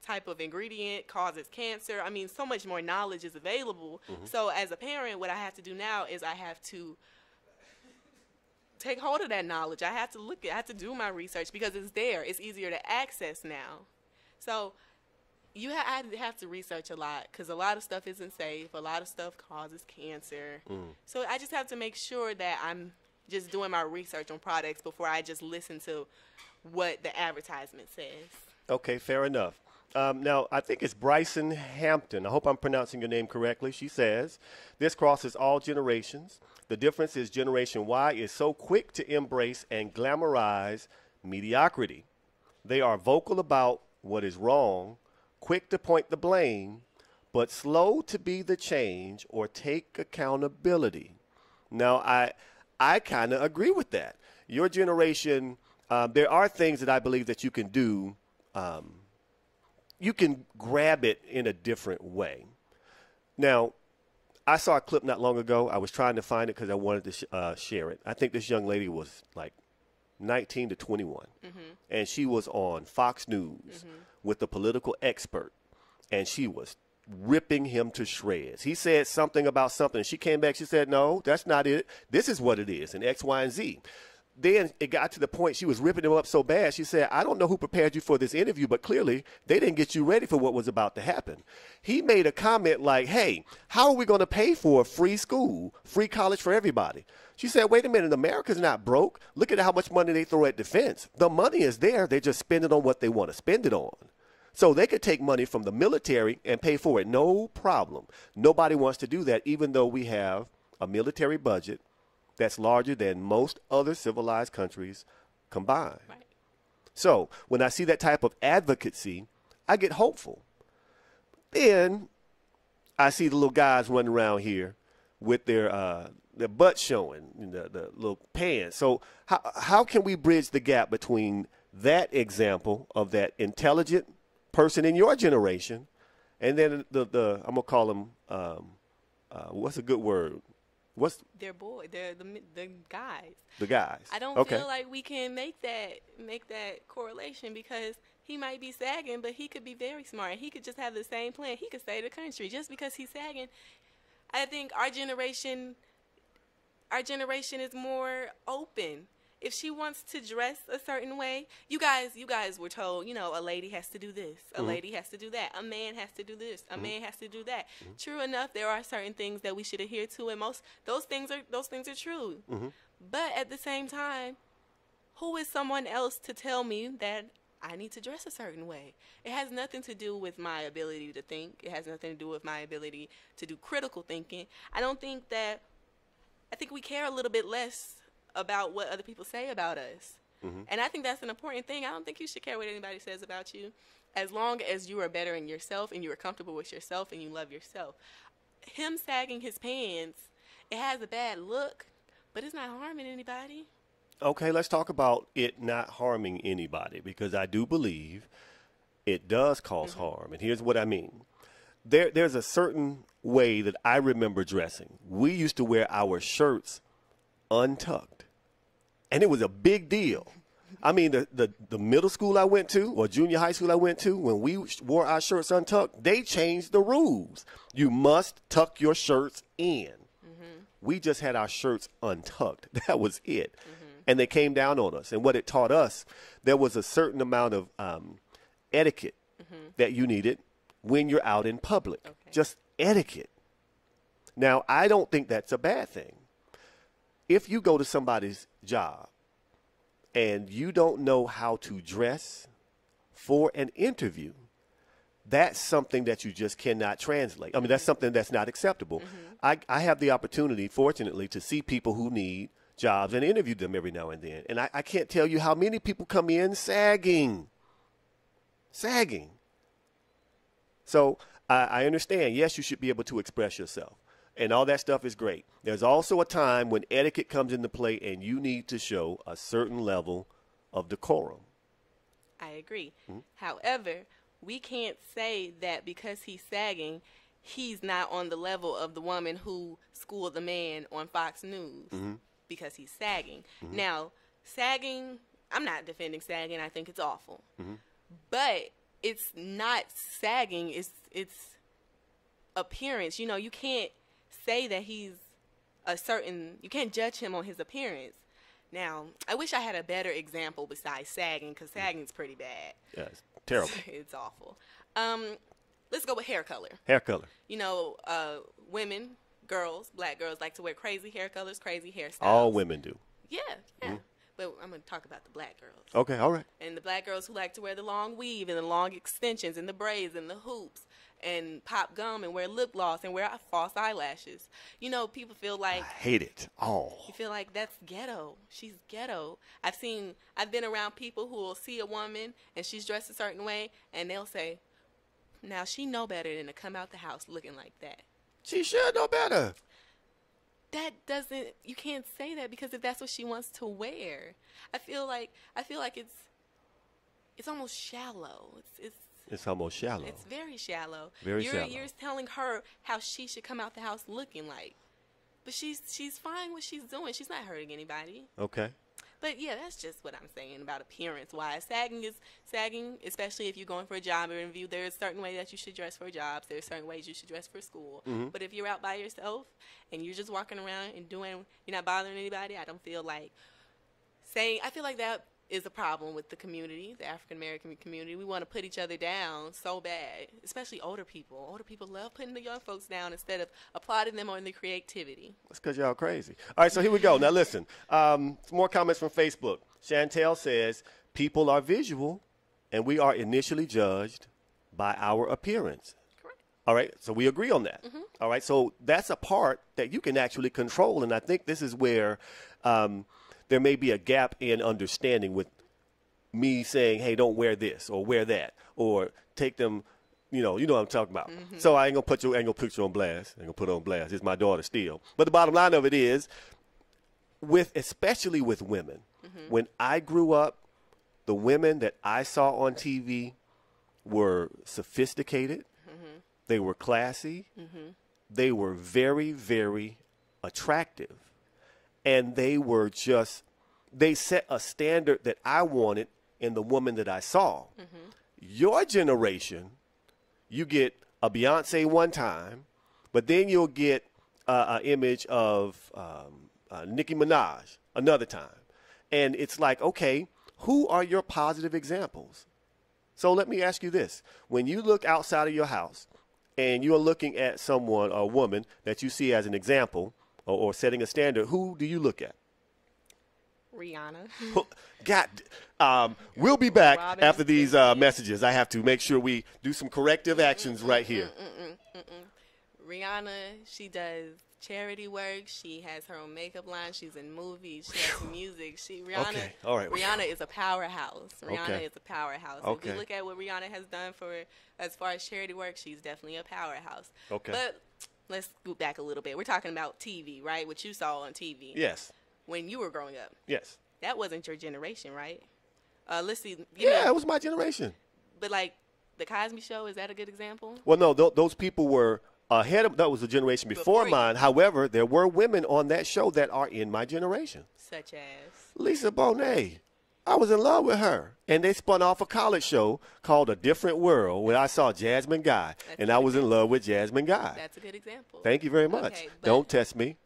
H: type of ingredient causes cancer. I mean, so much more knowledge is available. Mm-hmm. So as a parent, what I have to do now is I have to take hold of that knowledge. I have to do my research because it's there. It's easier to access now. So I have to research a lot because a lot of stuff isn't safe. A lot of stuff causes cancer. So I just have to make sure that I'm just doing my research on products before I just listen to what the advertisement says.
G: Okay, fair enough. Now, I think it's Bryson Hampton. I hope I'm pronouncing your name correctly. She says, this crosses all generations. The difference is Generation Y is so quick to embrace and glamorize mediocrity. They are vocal about what is wrong, quick to point the blame, but slow to be the change or take accountability. Now, I kind of agree with that. Your generation, there are things that I believe that you can do. You can grab it in a different way. Now, I saw a clip not long ago. I was trying to find it because I wanted to share it. I think this young lady was like 19 to 21, and she was on Fox News with a political expert, and she was ripping him to shreds. He said something about something. She came back. She said, no, that's not it. This is what it is, and X, Y, and Z. then it got to the point she was ripping him up so bad. She said, I don't know who prepared you for this interview, but clearly they didn't get you ready for what was about to happen. He made a comment like, hey, how are we going to pay for free school, free college for everybody? She said, wait a minute, America's not broke. Look at how much money they throw at defense. The money is there. They just spend it on what they want to spend it on. So they could take money from the military and pay for it. No problem. Nobody wants to do that, even though we have a military budget that's larger than most other civilized countries combined. Right. So when I see that type of advocacy, I get hopeful. Then I see the little guys running around here with their butt showing, the little pants. So how can we bridge the gap between that example of that intelligent person in your generation and then the I'm going to call them, what's a good word?
H: They're the guys.
G: The guys.
H: I don't feel like we can make that correlation because he might be sagging, but he could be very smart. He could just have the same plan. He could save the country just because he's sagging. I think our generation is more open. If she wants to dress a certain way, you guys were told, a lady has to do this, a lady has to do that, a man has to do this, a man has to do that. True enough, there are certain things that we should adhere to, and most those things are true. But at the same time, who is someone else to tell me that I need to dress a certain way? It has nothing to do with my ability to think. It has nothing to do with my ability to do critical thinking. I think we care a little bit less about what other people say about us. And I think that's an important thing. I don't think you should care what anybody says about you as long as you are better in yourself and you are comfortable with yourself and you love yourself. Him sagging his pants, it has a bad look, but it's not harming anybody.
G: Okay, let's talk about it not harming anybody, because I do believe it does cause harm. And here's what I mean. There's a certain way that I remember dressing. We used to wear our shirts untucked, and it was a big deal. I mean, the middle school I went to or junior high school I went to, when we wore our shirts untucked, they changed the rules. You must tuck your shirts in. We just had our shirts untucked. That was it. And they came down on us. And what it taught us, there was a certain amount of etiquette that you needed when you're out in public. Okay. Just etiquette. Now, I don't think that's a bad thing. If you go to somebody's job and you don't know how to dress for an interview, that's something that you just cannot translate. I mean, that's something that's not acceptable. I have the opportunity, fortunately, to see people who need jobs and interview them every now and then. And I can't tell you how many people come in sagging. So I understand, yes, you should be able to express yourself. And all that stuff is great. There's also a time when etiquette comes into play and you need to show a certain level of decorum.
H: I agree. However, we can't say that because he's sagging, he's not on the level of the woman who schooled the man on Fox News because he's sagging. Now, sagging, I'm not defending sagging. I think it's awful. But it's not sagging. It's appearance. You know, you can't say that he's you can't judge him on his appearance. Now, I wish I had a better example besides sagging, because sagging's pretty bad.
G: Yeah, it's terrible.
H: It's awful. Let's go with hair color.
G: Hair color.
H: You know, women, girls, black girls like to wear crazy hair colors, crazy hairstyles.
G: All women do.
H: Yeah, yeah. But I'm going to talk about the black girls.
G: Okay, all right.
H: And the black girls who like to wear the long weave and the long extensions and the braids and the hoops and pop gum and wear lip gloss and wear false eyelashes. You know, people feel like...
G: I hate it. Oh.
H: You feel like that's ghetto. She's ghetto. I've been around people who will see a woman and she's dressed a certain way and they'll say, now she know better than to come out the house looking like that.
G: She should know better.
H: You can't say that, because if that's what she wants to wear, I feel like it's almost shallow.
G: It's almost shallow.
H: It's very shallow.
G: Shallow.
H: You're telling her how she should come out the house looking like, but she's fine what she's doing. She's not hurting anybody.
G: Okay.
H: But yeah, that's just what I'm saying about appearance-wise. Sagging, especially if you're going for a job interview. There's a certain way that you should dress for jobs. There's certain ways you should dress for school. But if you're out by yourself and you're just walking around and you're not bothering anybody, I don't feel like saying, I feel like that is a problem with the community, the African American community. We want to put each other down so bad, especially older people. Older people love putting the young folks down instead of applauding them on their creativity.
G: That's because y'all crazy. All right, so here we go. Now listen, some more comments from Facebook. Chantel says, people are visual, and we are initially judged by our appearance.
H: Correct.
G: All right, so we agree on that.
H: Mm-hmm.
G: All right, so that's a part that you can actually control, and I think this is where there may be a gap in understanding with me saying, hey, don't wear this or wear that or take them, you know what I'm talking about.
H: Mm-hmm.
G: So I ain't gonna put you on blast. I ain't gonna put it on blast. It's my daughter still. But the bottom line of it is, especially with women, when I grew up, the women that I saw on TV were sophisticated. They were classy. They were very, very attractive. And they set a standard that I wanted in the woman that I saw. Your generation, you get a Beyonce one time, but then you'll get an image of Nicki Minaj another time. And it's like, okay, who are your positive examples? So let me ask you this. When you look outside of your house and you're looking at someone, a woman that you see as an example, or setting a standard, who do you look at?
H: Rihanna.
G: We'll be back
H: Robin.
G: after these messages. I have to make sure we do some corrective actions right here.
H: Rihanna, she does charity work. She has her own makeup line. She's in movies. She has music.
G: Okay. All right.
H: Rihanna is a powerhouse. Rihanna
G: Okay.
H: is a powerhouse.
G: Okay.
H: If you look at what Rihanna has done for as far as charity work, she's definitely a powerhouse.
G: Okay.
H: But let's scoot back a little bit. We're talking about TV, right? What you saw on TV.
G: Yes.
H: When you were growing up.
G: Yes.
H: That wasn't your generation, right? Let's see.
G: Yeah, it was my generation.
H: But like the Cosby Show, is that a good example?
G: Well, no, those people were ahead of, that was the generation before
H: you.
G: mine. However, there were women on that show that are in my generation.
H: Such as?
G: Lisa Bonet. I was in love with her. And they spun off a college show called A Different World where I saw Jasmine Guy. And I was in love with Jasmine Guy.
H: That's a good example.
G: Thank you very much.
H: Okay,
G: Don't test me.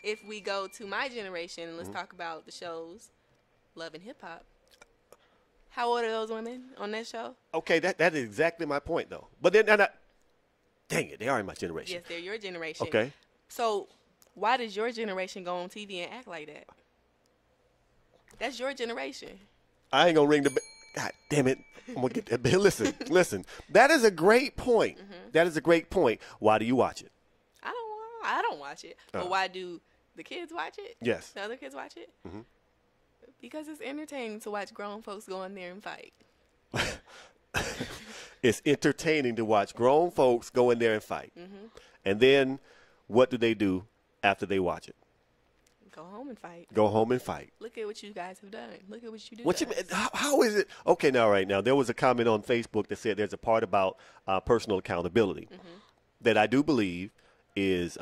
H: If we go to my generation, let's talk about the shows Love and Hip Hop. How old are those women on that show?
G: Okay, that is exactly my point, though. But then, dang it, they are in my generation.
H: Yes, they're your generation.
G: Okay.
H: So why does your generation go on TV and act like that? That's your generation.
G: I ain't going to ring the bell. God damn it. I'm going to get that bell. Listen. That is a great point. That is a great point. Why do you watch it?
H: I don't watch it. But why do the kids watch it?
G: Yes.
H: The other kids watch it? Because it's entertaining to watch grown folks go in there and fight.
G: It's entertaining to watch grown folks go in there and fight. And then what do they do after they watch it?
H: Go home and fight.
G: Go home and fight.
H: Look at what you guys have done. Look at what you do.
G: What you mean? How is it? Okay, now, there was a comment on Facebook that said there's a part about personal accountability that I do believe is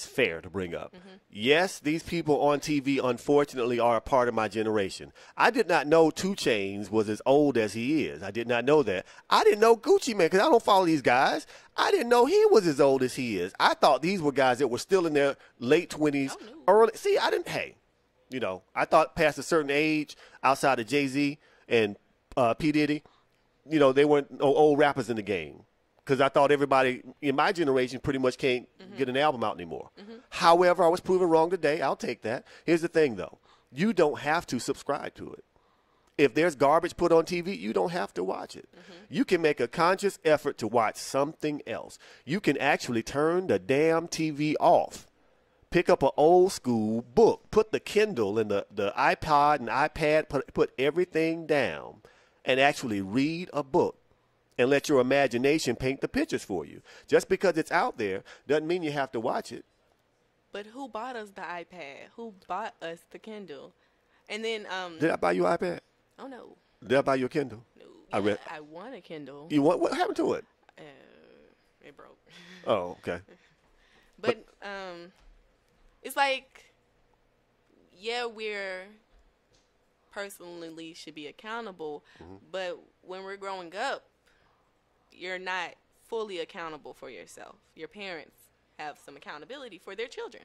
G: fair to bring up. Yes, these people on TV, unfortunately, are a part of my generation. I did not know 2 Chainz was as old as he is. I did not know that. I didn't know Gucci Mane, because I don't follow these guys. I didn't know he was as old as he is. I thought these were guys that were still in their late 20s, early. See, I thought past a certain age, outside of Jay-Z and P. Diddy, they weren't no old rappers in the game. Because I thought everybody in my generation pretty much can't get an album out anymore. However, I was proven wrong today. I'll take that. Here's the thing, though. You don't have to subscribe to it. If there's garbage put on TV, you don't have to watch it. You can make a conscious effort to watch something else. You can actually turn the damn TV off. Pick up an old school book. Put the Kindle and the iPod and iPad, put everything down and actually read a book. And let your imagination paint the pictures for you. Just because it's out there doesn't mean you have to watch it.
H: But who bought us the iPad? Who bought us the Kindle? And then
G: Did I buy you an iPad?
H: Oh no.
G: Did I buy you a Kindle?
H: No.
G: I
H: want a Kindle.
G: You want, what happened to it?
H: It broke.
G: Oh, okay.
H: But it's like, yeah, we're personally should be accountable, but when we're growing up, you're not fully accountable for yourself. Your parents have some accountability for their children,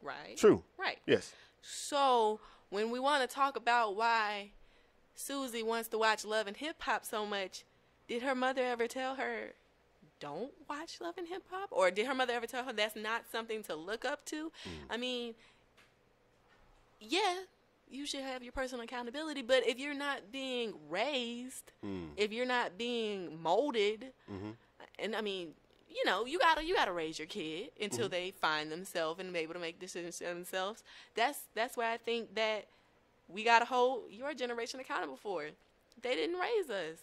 H: right?
G: True.
H: Right.
G: Yes.
H: So when we want to talk about why Susie wants to watch Love and Hip Hop so much, did her mother ever tell her, don't watch Love and Hip Hop? Or did her mother ever tell her that's not something to look up to? I mean, yeah, you should have your personal accountability, but if you're not being raised, if you're not being molded, and I mean, you know, you gotta raise your kid until they find themselves and be able to make decisions for themselves. That's where I think that we gotta hold your generation accountable for. They didn't raise us.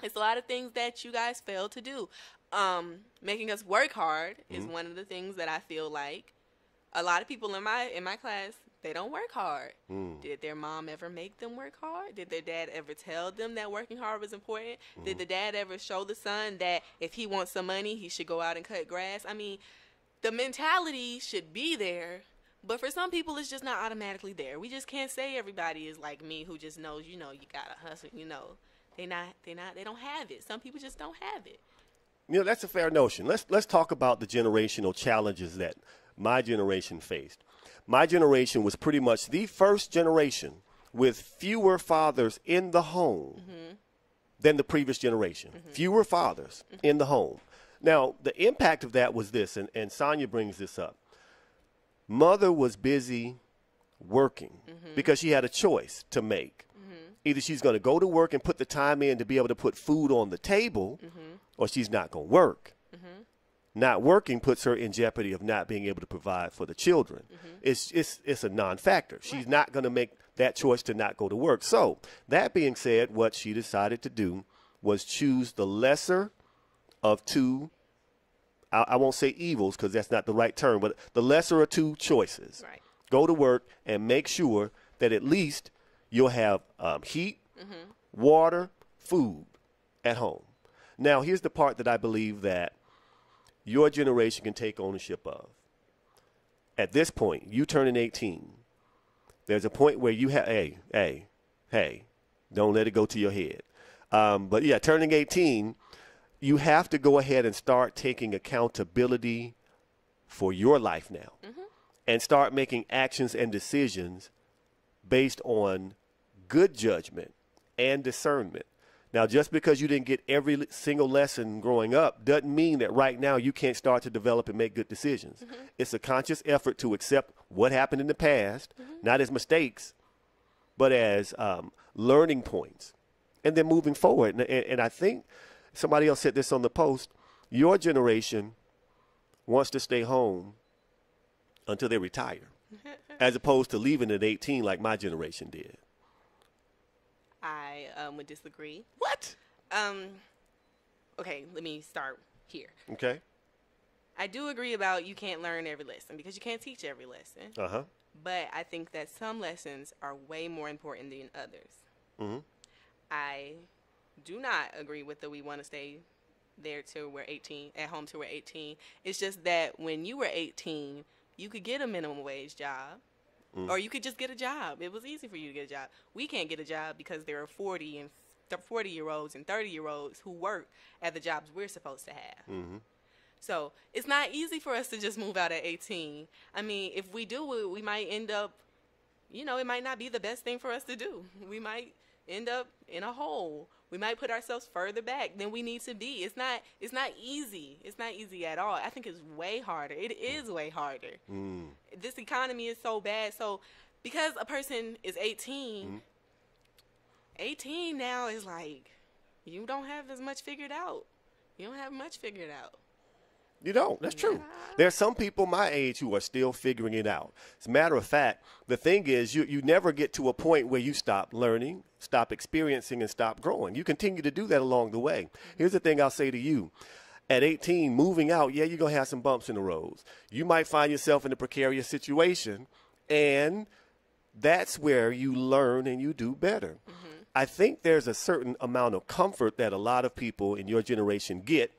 H: It's a lot of things that you guys failed to do. Making us work hard is one of the things that I feel like a lot of people in my class, they don't work hard. Did their mom ever make them work hard? Did their dad ever tell them that working hard was important? Did the dad ever show the son that if he wants some money, he should go out and cut grass? I mean, the mentality should be there, but for some people, it's just not automatically there. We just can't say everybody is like me who just knows, you know, you gotta hustle, you know. They don't have it. Some people just don't have it.
G: You know, that's a fair notion. Let's talk about the generational challenges that my generation faced. My generation was pretty much the first generation with fewer fathers in the home than the previous generation. Fewer fathers in the home. Now, the impact of that was this, and Sonia brings this up. Mother was busy working because she had a choice to make. Either she's going to go to work and put the time in to be able to put food on the table, or she's not going to work. Not working puts her in jeopardy of not being able to provide for the children. It's a non-factor. She's not going to make that choice to not go to work. So that being said, what she decided to do was choose the lesser of two, I won't say evils because that's not the right term, but the lesser of two choices.
H: Right.
G: Go to work and make sure that at least you'll have heat, water, food at home. Now, here's the part that I believe that your generation can take ownership of. At this point, you turning 18, there's a point where you have, hey, don't let it go to your head. But yeah, turning 18, you have to go ahead and start taking accountability for your life now and start making actions and decisions based on good judgment and discernment. Now, just because you didn't get every single lesson growing up doesn't mean that right now you can't start to develop and make good decisions. It's a conscious effort to accept what happened in the past, not as mistakes, but as learning points, and then moving forward. And I think somebody else said this on the post, your generation wants to stay home until they retire, as opposed to leaving at 18 like my generation did.
H: I would disagree.
G: What?
H: Okay, let me start here.
G: Okay.
H: I do agree about you can't learn every lesson because you can't teach every lesson. But I think that some lessons are way more important than others. I do not agree with the we want to stay there till we're 18, at home till we're 18. It's just that when you were 18, you could get a minimum wage job. Or you could just get a job. It was easy for you to get a job. We can't get a job because there are 40-year-olds and 30-year-olds who work at the jobs we're supposed to have. So it's not easy for us to just move out at 18. I mean, if we do, we might end up, you know, it might not be the best thing for us to do. We might end up in a hole. We might put ourselves further back than we need to be. It's not easy. It's not easy at all. I think it's way harder. It is way harder. This economy is so bad. So because a person is 18, 18 now is like, you don't have as much figured out. You don't have much figured out.
G: You don't. That's true. There's some people my age who are still figuring it out. As a matter of fact, the thing is you never get to a point where you stop learning, stop experiencing, and stop growing. You continue to do that along the way. Here's the thing I'll say to you. At 18, moving out, yeah, you're going to have some bumps in the roads. You might find yourself in a precarious situation, and that's where you learn and you do better. I think there's a certain amount of comfort that a lot of people in your generation get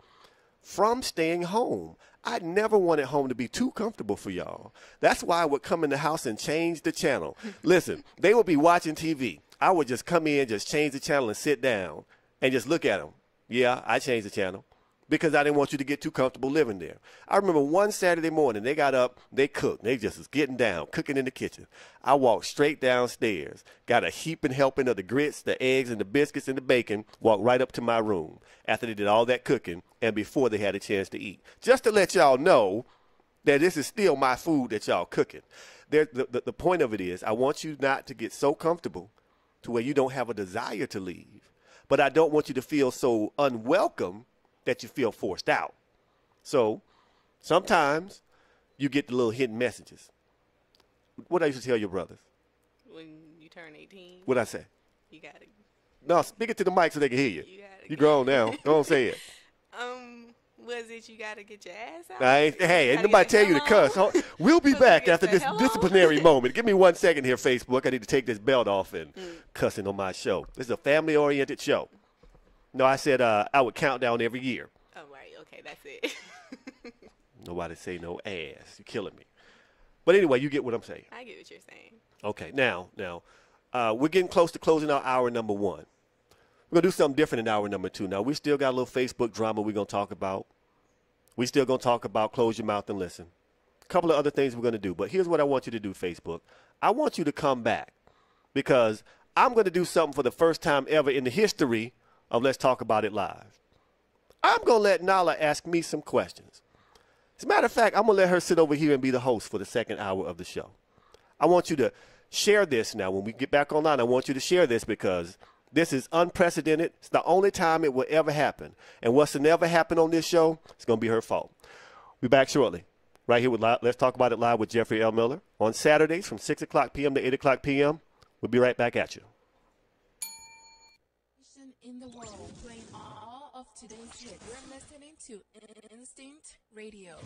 G: from staying home. I never wanted home to be too comfortable for y'all. That's why I would come in the house and change the channel. Listen, they would be watching TV. I would just come in, just change the channel and sit down and just look at them. Yeah, I changed the channel. because I didn't want you to get too comfortable living there. I remember one Saturday morning, they got up, they cooked. They just was getting down, cooking in the kitchen. I walked straight downstairs, got a heaping helping of the grits, the eggs, and the biscuits and the bacon, walked right up to my room after they did all that cooking and before they had a chance to eat. Just to let y'all know that this is still my food that y'all cooking. The point of it is I want you not to get so comfortable to where you don't have a desire to leave, but I don't want you to feel so unwelcome that you feel forced out. So sometimes you get the little hidden messages. What I used to tell your brothers?
H: When you turn 18.
G: What'd I say?
H: You got to.
G: No, speak it to the mic so they can hear you.
H: You
G: You grown now. Go on, say it.
H: Was it you got to get your ass out?
G: Ain't nobody tell you to cuss. We'll be back after this disciplinary moment. Give me 1 second here, Facebook. I need to take this belt off and cussing on my show. This is a family-oriented show. No, I said I would count down every year.
H: Oh, right. Okay, that's it.
G: Nobody say no ass. You're killing me. But anyway, you get what I'm saying.
H: I get what you're saying.
G: Okay, now, we're getting close to closing out hour number 1. We're going to do something different in hour number 2. Now, we still got a little Facebook drama we're going to talk about. We still going to talk about close your mouth and listen. A couple of other things we're going to do. But here's what I want you to do, Facebook. I want you to come back because I'm going to do something for the first time ever in the history of Let's Talk About It Live. I'm going to let Nala ask me some questions. As a matter of fact, I'm going to let her sit over here and be the host for the second hour of the show. I want you to share this now. When we get back online, I want you to share this because this is unprecedented. It's the only time it will ever happen. And what's never happened on this show, it's going to be her fault. We'll be back shortly. Right here with Let's Talk About It Live with Jeffrey L. Miller on Saturdays from 6 o'clock p.m. to 8 o'clock p.m. We'll be right back at you.
A: In the world, playing all of today's hits. You're listening to Instinct Radio.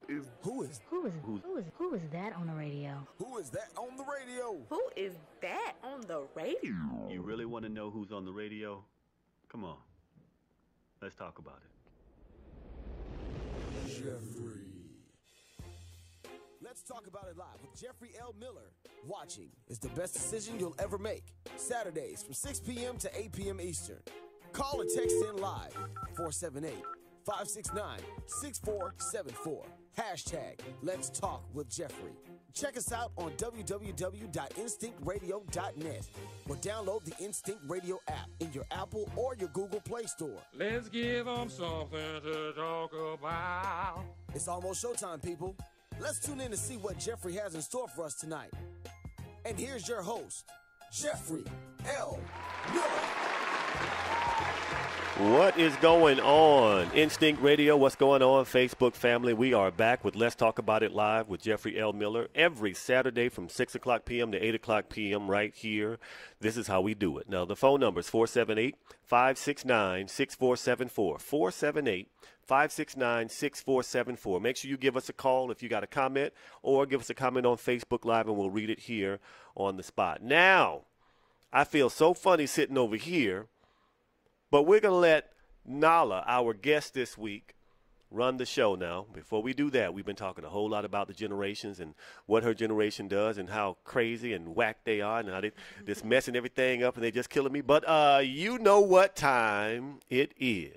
B: Who is that on the radio?
C: Who is that on the radio?
D: Who is that on the radio?
E: You really want to know who's on the radio? Come on. Let's talk about it.
C: Jeffrey. Let's talk about it live with Jeffrey L. Miller. Watching is the best decision you'll ever make. Saturdays from 6 p.m. to 8 p.m. Eastern. Call or text in live 478-569-6474. Hashtag Let's Talk with Jeffrey. Check us out on www.instinctradio.net or download the Instinct Radio app in your Apple or your Google Play Store.
F: Let's give them something to talk about.
C: It's almost showtime, people. Let's tune in to see what Jeffrey has in store for us tonight. And here's your host, Jeffrey L. Miller.
G: What is going on? Instinct Radio, what's going on? Facebook family, we are back with Let's Talk About It Live with Jeffrey L. Miller every Saturday from 6 o'clock p.m. to 8 o'clock p.m. right here. This is how we do it. Now, the phone number is 478-569-6474. 478-569-6474. Make sure you give us a call if you got a comment or give us a comment on Facebook Live and we'll read it here on the spot. Now, I feel so funny sitting over here, but we're going to let Nala, our guest this week, run the show now. Before we do that, we've been talking a whole lot about the generations and what her generation does and how crazy and whack they are and how they just messing everything up and they just killing me. But you know what time it is.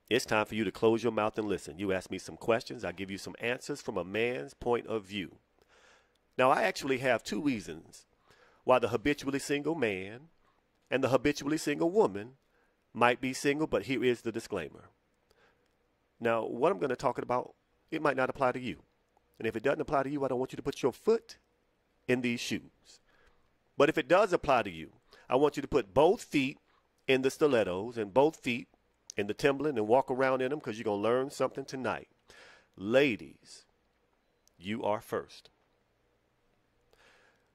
G: It's time for you to close your mouth and listen. You ask me some questions. I give you some answers from a man's point of view. Now, I actually have two reasons why the habitually single man and the habitually single woman might be single, but here is the disclaimer. Now, what I'm going to talk about, it might not apply to you. And if it doesn't apply to you, I don't want you to put your foot in these shoes. But if it does apply to you, I want you to put both feet in the stilettos and both feet in the Timberland and walk around in them because you're going to learn something tonight. Ladies, you are first.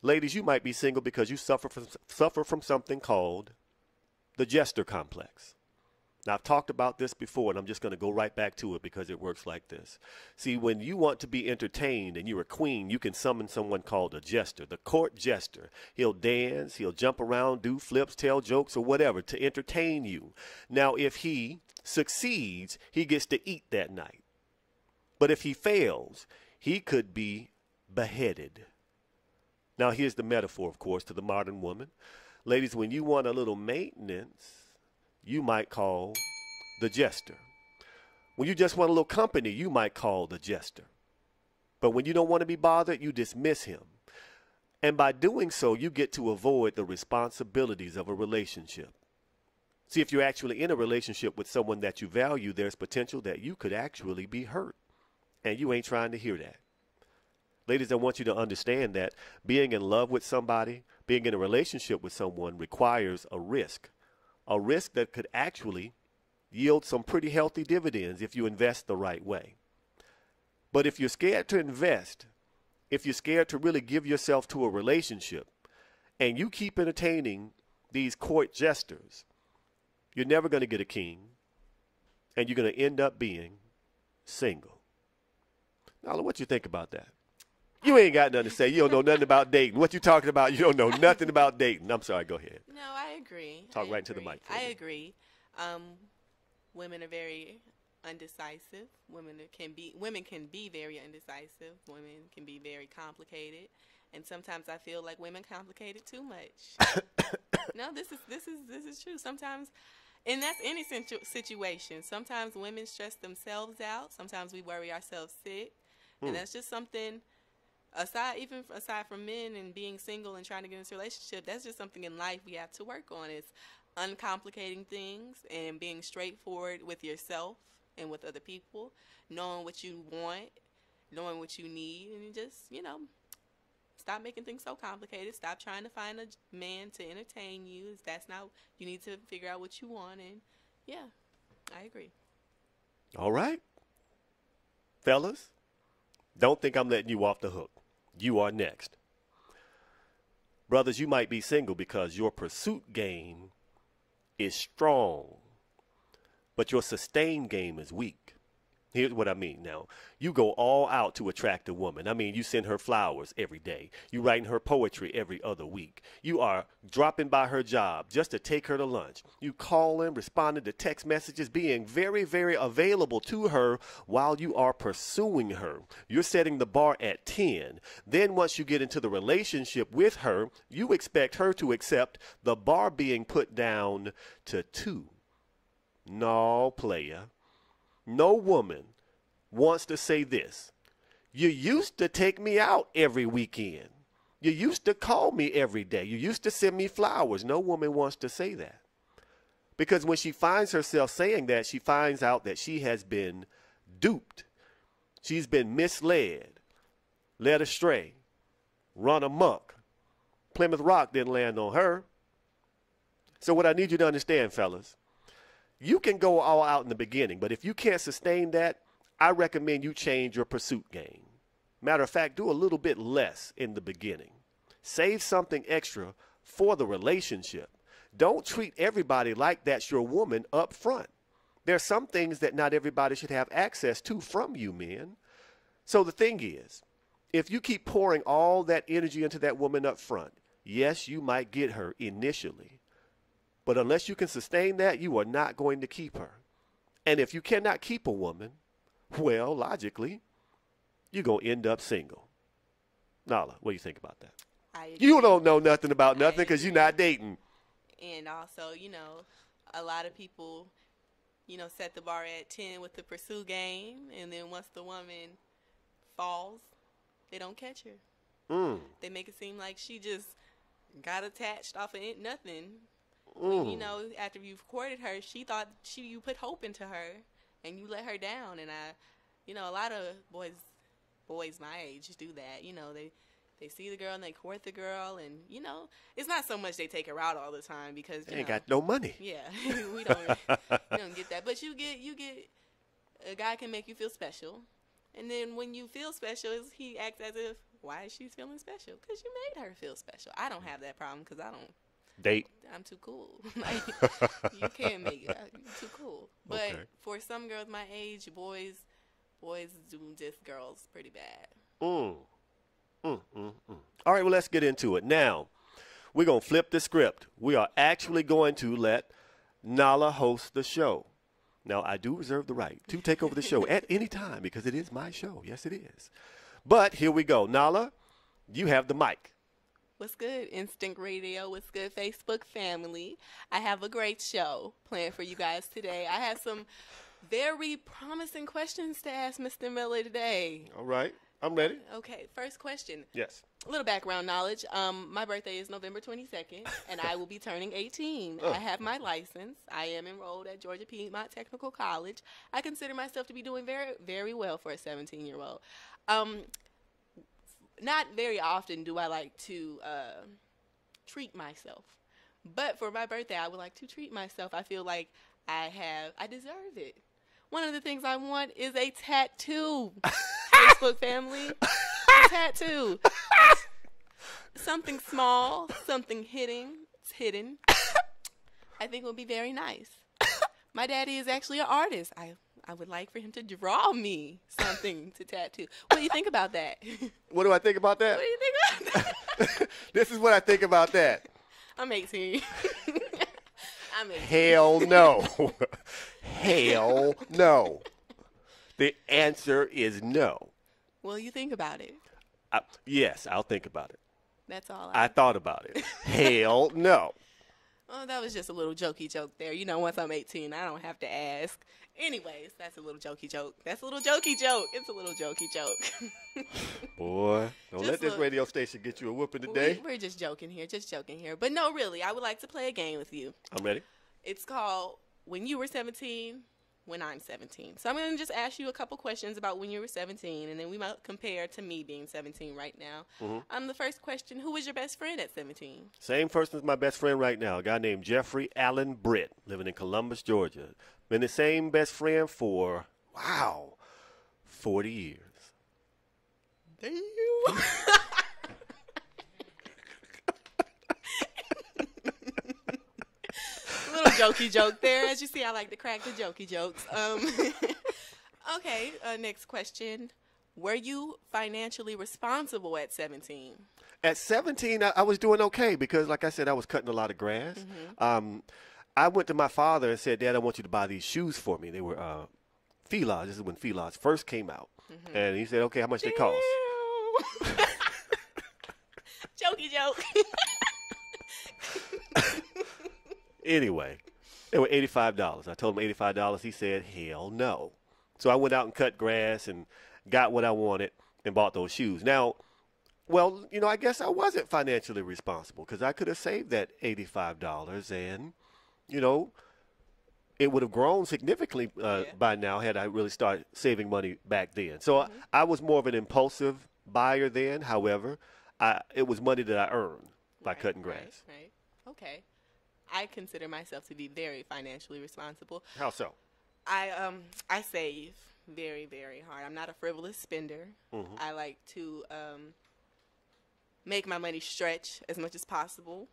G: Ladies, you might be single because you suffer from something called the jester complex. Now, I've talked about this before, and I'm just going to go right back to it because it works like this. See, when you want to be entertained and you're a queen, you can summon someone called a jester, the court jester. He'll dance, he'll jump around, do flips, tell jokes, or whatever to entertain you. Now, if he succeeds, he gets to eat that night. But if he fails, he could be beheaded. Now, here's the metaphor, of course, to the modern woman. Ladies, when you want a little maintenance, you might call the jester. When you just want a little company, you might call the jester. But when you don't want to be bothered, you dismiss him. And by doing so, you get to avoid the responsibilities of a relationship. See, if you're actually in a relationship with someone that you value, there's potential that you could actually be hurt. And you ain't trying to hear that. Ladies, I want you to understand that being in love with somebody, being in a relationship with someone requires a risk that could actually yield some pretty healthy dividends if you invest the right way. But if you're scared to invest, if you're scared to really give yourself to a relationship, and you keep entertaining these court jesters, you're never going to get a king, and you're going to end up being single. Now, what you think about that? You ain't got nothing to say. You don't know nothing about dating. What you talking about? You don't know nothing about dating. I'm sorry. Go ahead.
H: No, I agree.
G: Talk right into the mic.
H: I agree. Women are very undecisive. Women can be very undecisive. Women can be very complicated, and sometimes I feel like women complicate it too much. No, this is true. Sometimes, and that's any situation. Sometimes women stress themselves out. Sometimes we worry ourselves sick, and that's just something. Aside from men and being single and trying to get into a relationship, that's just something in life we have to work on. It's uncomplicating things and being straightforward with yourself and with other people, knowing what you want, knowing what you need, and just, stop making things so complicated. Stop trying to find a man to entertain you. That's not, you need to figure out what you want, and yeah, I agree.
G: All right. Fellas, don't think I'm letting you off the hook. You are next. Brothers, you might be single because your pursuit game is strong, but your sustain game is weak. Here's what I mean now. You go all out to attract a woman. I mean, you send her flowers every day. You writing her poetry every other week. You are dropping by her job just to take her to lunch. You calling, responding to text messages, being very, very available to her while you are pursuing her. You're setting the bar at 10. Then once you get into the relationship with her, you expect her to accept the bar being put down to 2. No, player. No woman wants to say this. You used to take me out every weekend. You used to call me every day. You used to send me flowers. No woman wants to say that. Because when she finds herself saying that, she finds out that she has been duped. She's been misled, led astray, run amok. Plymouth Rock didn't land on her. So what I need you to understand, fellas, you can go all out in the beginning, but if you can't sustain that, I recommend you change your pursuit game. Matter of fact, do a little bit less in the beginning. Save something extra for the relationship. Don't treat everybody like that's your woman up front. There's some things that not everybody should have access to from you, men. So the thing is, if you keep pouring all that energy into that woman up front, yes, you might get her initially. But unless you can sustain that, you are not going to keep her. And if you cannot keep a woman, well, logically, you're going to end up single. Nala, what do you think about that? You don't know nothing about nothing because you're not dating.
H: And also, a lot of people, set the bar at 10 with the pursue game. And then once the woman falls, they don't catch her. They make it seem like she just got attached off of nothing. When, after you've courted her, she thought you put hope into her, and you let her down. And a lot of boys my age do that. They see the girl and they court the girl, and it's not so much they take her out all the time because
G: they ain't got no money.
H: Yeah, we don't get that. But you get a guy can make you feel special, and then when you feel special, he acts as if why is she feeling special? Because you made her feel special. I don't have that problem because I don't.
G: Date.
H: I'm too cool. You can't make it. You're too cool. But for some girls my age, boys do diss girls pretty bad.
G: All right, well, let's get into it. Now, we're going to flip the script. We are actually going to let Nala host the show. Now, I do reserve the right to take over the show at any time because it is my show. Yes, it is. But here we go. Nala, you have the mic.
H: What's good, Instinct Radio? What's good, Facebook family? I have a great show planned for you guys today. I have some very promising questions to ask Mr. Miller today.
G: All right. I'm ready.
H: Okay, first question.
G: Yes.
H: A little background knowledge. My birthday is November 22nd, and I will be turning 18. I have my license. I am enrolled at Georgia Piedmont Technical College. I consider myself to be doing very, very well for a 17-year-old. Not very often do I like to treat myself. But for my birthday, I would like to treat myself. I feel like I deserve it. One of the things I want is a tattoo. Facebook family. A tattoo. Something small, something hidden. It's hidden. I think it would be very nice. My daddy is actually an artist. I would like for him to draw me something to tattoo. What do you think about that?
G: What do I think about that?
H: What do you think about that?
G: This is what I think about that.
H: I'm 18. I'm 18.
G: Hell no. Hell no. The answer is no.
H: Well, you think about it.
G: Yes, I'll think about it.
H: That's all.
G: I thought about it. Hell no.
H: Oh, that was just a little jokey joke there. Once I'm 18, I don't have to ask. Anyways, that's a little jokey joke. That's a little jokey joke. It's a little jokey joke.
G: Boy, don't let this radio station get you a whooping today.
H: We're just joking here. But no, really, I would like to play a game with you.
G: I'm ready.
H: It's called When You Were 17, When I'm 17. So I'm going to just ask you a couple questions about when you were 17, and then we might compare to me being 17 right now. The first question, who was your best friend at 17?
G: Same person as my best friend right now, a guy named Jeffrey Allen Britt, living in Columbus, Georgia. Been the same best friend for, 40 years. Damn. Little
H: jokey joke there. As you see, I like to crack the jokey jokes. Okay, next question. Were you financially responsible at 17?
G: At 17, I was doing okay because, like I said, I was cutting a lot of grass. I went to my father and said, Dad, I want you to buy these shoes for me. They were Fila's. This is when Fila's first came out. And he said, okay, how much they cost?
H: Jokey joke.
G: Anyway, they were $85. I told him $85. He said, hell no. So I went out and cut grass and got what I wanted and bought those shoes. Now, well, you know, I guess I wasn't financially responsible because I could have saved that $85 and, you know, it would have grown significantly by now had I really started saving money back then. So I was more of an impulsive buyer then. However, it was money that I earned by cutting grass.
H: Right. Okay. I consider myself to be very financially responsible.
G: How so?
H: I save very, very hard. I'm not a frivolous spender. I like to make my money stretch as much as possible.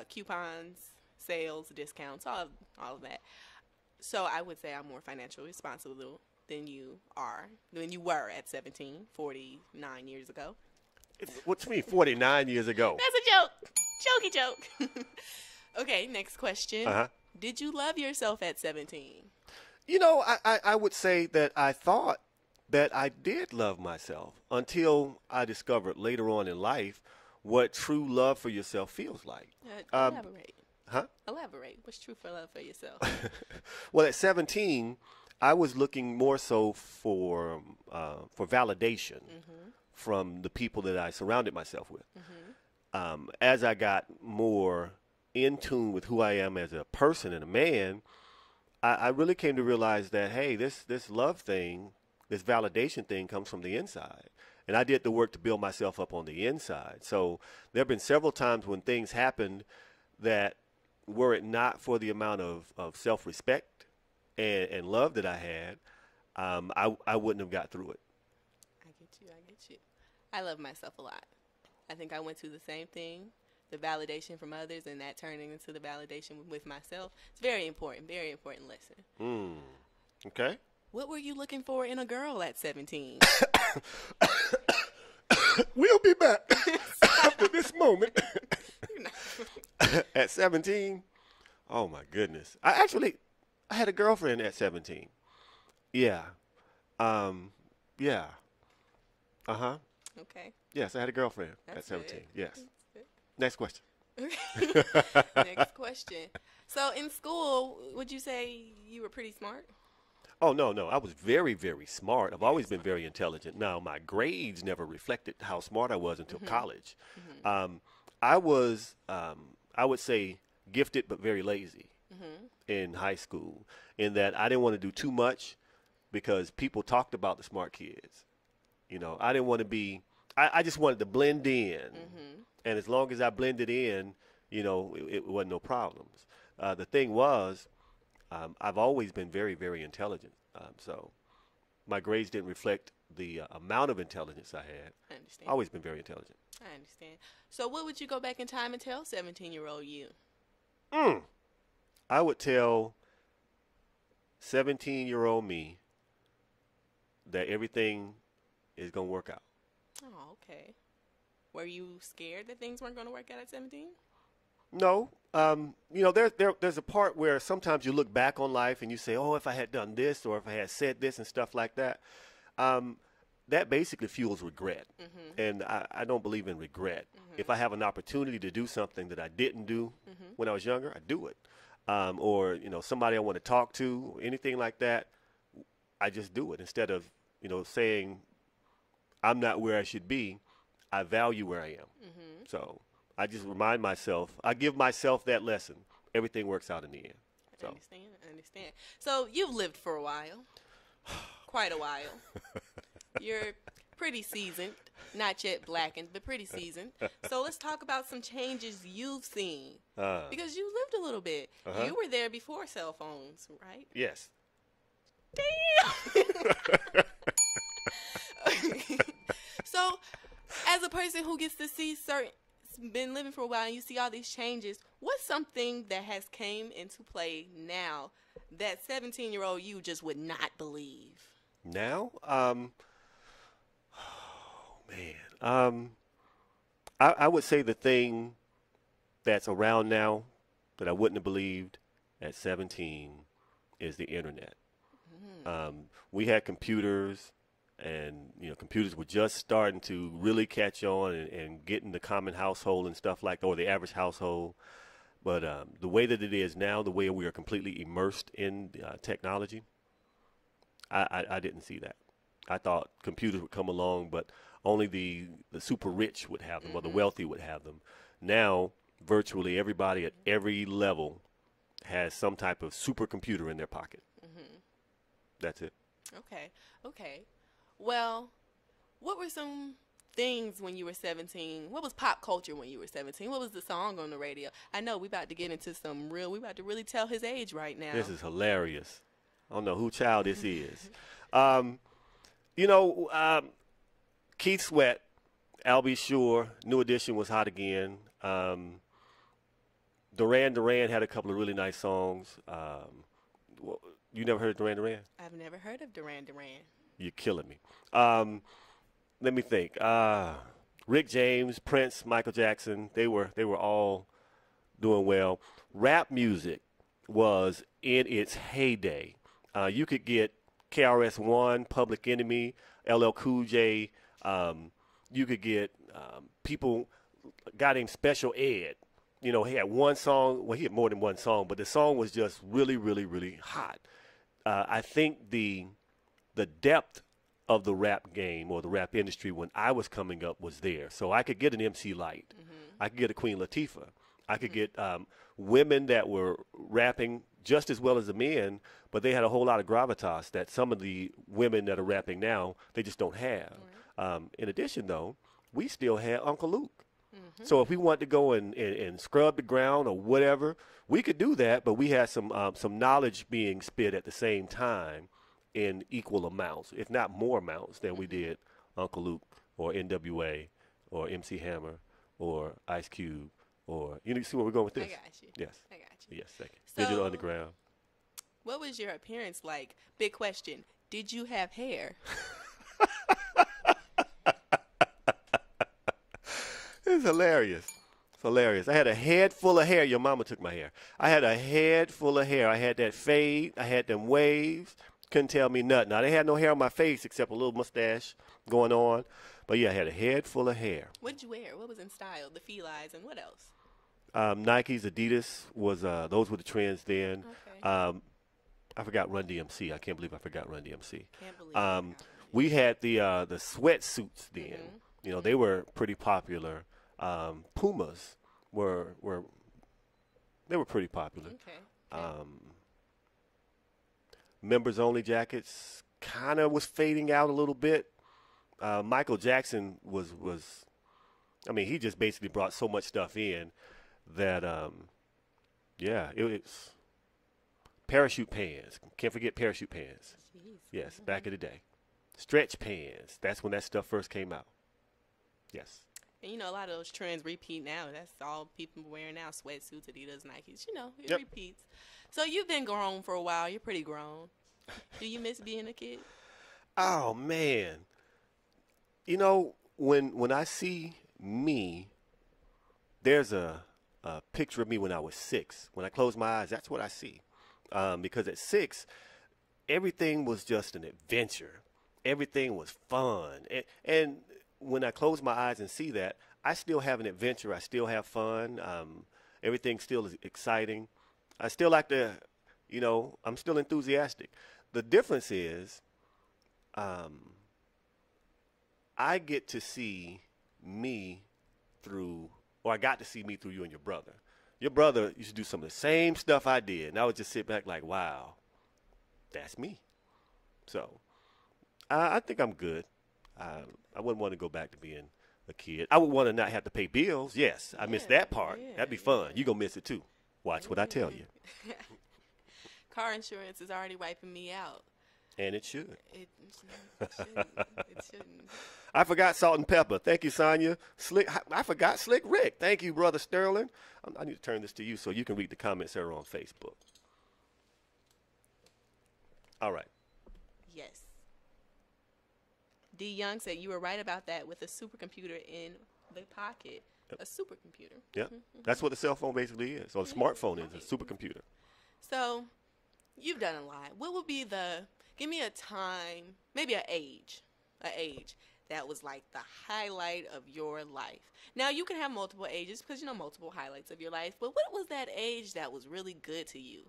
H: Coupons, sales, discounts, all of that. So I would say I'm more financially responsible than you were at 17, 49 years ago.
G: What's me 49 years ago?
H: That's a joke. Jokey joke. Okay, next question. Did you love yourself at 17?
G: You know, I would say that I thought that I did love myself until I discovered later on in life what true love for yourself feels like.
H: Elaborate.
G: Huh?
H: Elaborate. What's true for love for yourself?
G: Well, at 17, I was looking more so for validation from the people that I surrounded myself with. As I got more in tune with who I am as a person and a man, I really came to realize that, hey, this love thing, this validation thing comes from the inside. And I did the work to build myself up on the inside. So there have been several times when things happened that were it not for the amount of self-respect and love that I had, I wouldn't have got through it.
H: I get you. I love myself a lot. I think I went through the same thing, the validation from others, and that turning into the validation with myself. It's very important lesson.
G: Okay.
H: What were you looking for in a girl at 17?
G: We'll be back after this moment. At 17, oh my goodness. I had a girlfriend at 17. Yeah. Yeah.
H: Okay.
G: Yes, I had a girlfriend at 17. Good. Yes. Next question.
H: Next question. So in school, would you say you were pretty smart?
G: Oh, no. I was very, very smart. I've always been very intelligent. Now, my grades never reflected how smart I was until college. I was, I would say, gifted but very lazy in high school, in that I didn't want to do too much because people talked about the smart kids. You know, I didn't want to be, I just wanted to blend in. And as long as I blended in, you know, it wasn't no problems. The thing was, I've always been very, very intelligent. So my grades didn't reflect the amount of intelligence I had.
H: I understand.
G: Always been very intelligent.
H: I understand. So what would you go back in time and tell 17-year-old you?
G: I would tell 17-year-old me that everything is going to work out.
H: Oh, okay. Were you scared that things weren't going to work out at 17?
G: No. You know, there's a part where sometimes you look back on life and you say, oh, if I had done this or if I had said this and stuff like that. That basically fuels regret. And I don't believe in regret. If I have an opportunity to do something that I didn't do when I was younger, I do it. Or, you know, somebody I want to talk to, anything like that, I just do it. Instead of, you know, saying I'm not where I should be, I value where I am. So I just remind myself, I give myself that lesson. Everything works out in the end. So.
H: I understand. So you've lived for a while, quite a while. You're pretty seasoned, not yet blackened, but pretty seasoned. So let's talk about some changes you've seen. Because you lived a little bit. You were there before cell phones, right?
G: Yes.
H: Damn! So, as a person who gets to see been living for a while and you see all these changes, what's something that has came into play now that 17-year-old you just would not believe?
G: Now, oh, man, I would say the thing that's around now that I wouldn't have believed at 17 is the internet. We had computers, and computers were just starting to really catch on and get in the common household and stuff like that, or the average household. But the way that it is now, the way we are completely immersed in technology, I didn't see that. I thought computers would come along, but only the super rich would have them, or the wealthy would have them. Now, virtually everybody at every level has some type of supercomputer in their pocket. That's it.
H: Okay. Well, what were some things when you were 17? What was pop culture when you were 17? What was the song on the radio? I know we about to get into we about to really tell his age right now.
G: This is hilarious. I don't know who child this is. Keith Sweat, I'll Be Sure, New Edition was hot again. Duran Duran had a couple of really nice songs. You never heard of Duran Duran?
H: I've never heard of Duran Duran.
G: You're killing me. Let me think. Rick James, Prince, Michael Jackson, they were all doing well. Rap music was in its heyday. You could get KRS-One, Public Enemy, LL Cool J. You could get people, a guy named Special Ed. He had one song. Well, he had more than one song, but the song was just really, really, really hot. I think the depth of the rap game or the rap industry when I was coming up was there. So I could get an MC Light. I could get a Queen Latifah. I could get women that were rapping just as well as the men, but they had a whole lot of gravitas that some of the women that are rapping now, they just don't have. In addition, though, we still had Uncle Luke. So if we wanted to go and scrub the ground or whatever, we could do that, but we had some knowledge being spit at the same time in equal amounts, if not more amounts than we did Uncle Luke or NWA or MC Hammer or Ice Cube or, you see where we're going with this?
H: I got you.
G: Yes.
H: I got you.
G: Yes, second.
H: So,
G: Digital Underground.
H: What was your appearance like? Big question. Did you have hair?
G: It's hilarious. It's hilarious. I had a head full of hair. Your mama took my hair. I had a head full of hair. I had that fade. I had them waves. Couldn't tell me nothing. Now, they had no hair on my face except a little mustache going on. But, yeah, I had a head full of hair.
H: What did you wear? What was in style? The felines and what else?
G: Nikes, Adidas, those were the trends then.
H: Okay.
G: I forgot Run DMC. I can't believe I forgot Run DMC.
H: Can't believe
G: We had the sweatsuits then. They were pretty popular. Pumas were pretty popular.
H: Okay.
G: Members only jackets kind of was fading out a little bit. Michael Jackson was he just basically brought so much stuff in that it's parachute pants. Can't forget parachute pants.
H: Jeez.
G: Yes, back in the day. Stretch pants. That's when that stuff first came out. Yes.
H: And a lot of those trends repeat now. That's all people wearing now, sweatsuits, Adidas, Nikes. It
G: Yep.
H: repeats. So you've been grown for a while. You're pretty grown. Do you miss being a kid?
G: Oh, man. When I see me, there's a picture of me when I was 6. When I close my eyes, that's what I see. Because at 6, everything was just an adventure. Everything was fun. And when I close my eyes and see that, I still have an adventure. I still have fun. Everything still is exciting. I still like to, I'm still enthusiastic. The difference is I get to see me through, or I got to see me through you and your brother. Your brother used to do some of the same stuff I did, and I would just sit back like, wow, that's me. So I think I'm good. I wouldn't want to go back to being a kid. I would want to not have to pay bills. Yes, I missed that part. That'd be fun. You're going to miss it too. Watch what I tell you.
H: Car insurance is already wiping me out.
G: And it should.
H: It shouldn't. It shouldn't.
G: I forgot salt and pepper. Thank you, Sonya. I forgot Slick Rick. Thank you, Brother Sterling. I need to turn this to you so you can read the comments that are on Facebook. All right.
H: Yes. D. Young said you were right about that with a supercomputer in the pocket.
G: Yep.
H: A supercomputer.
G: Yeah, that's what the cell phone basically is, or a smartphone is, a supercomputer.
H: So, you've done a lot. What would be give me a time, maybe an age that was like the highlight of your life. Now, you can have multiple ages because, multiple highlights of your life, but what was that age that was really good to you?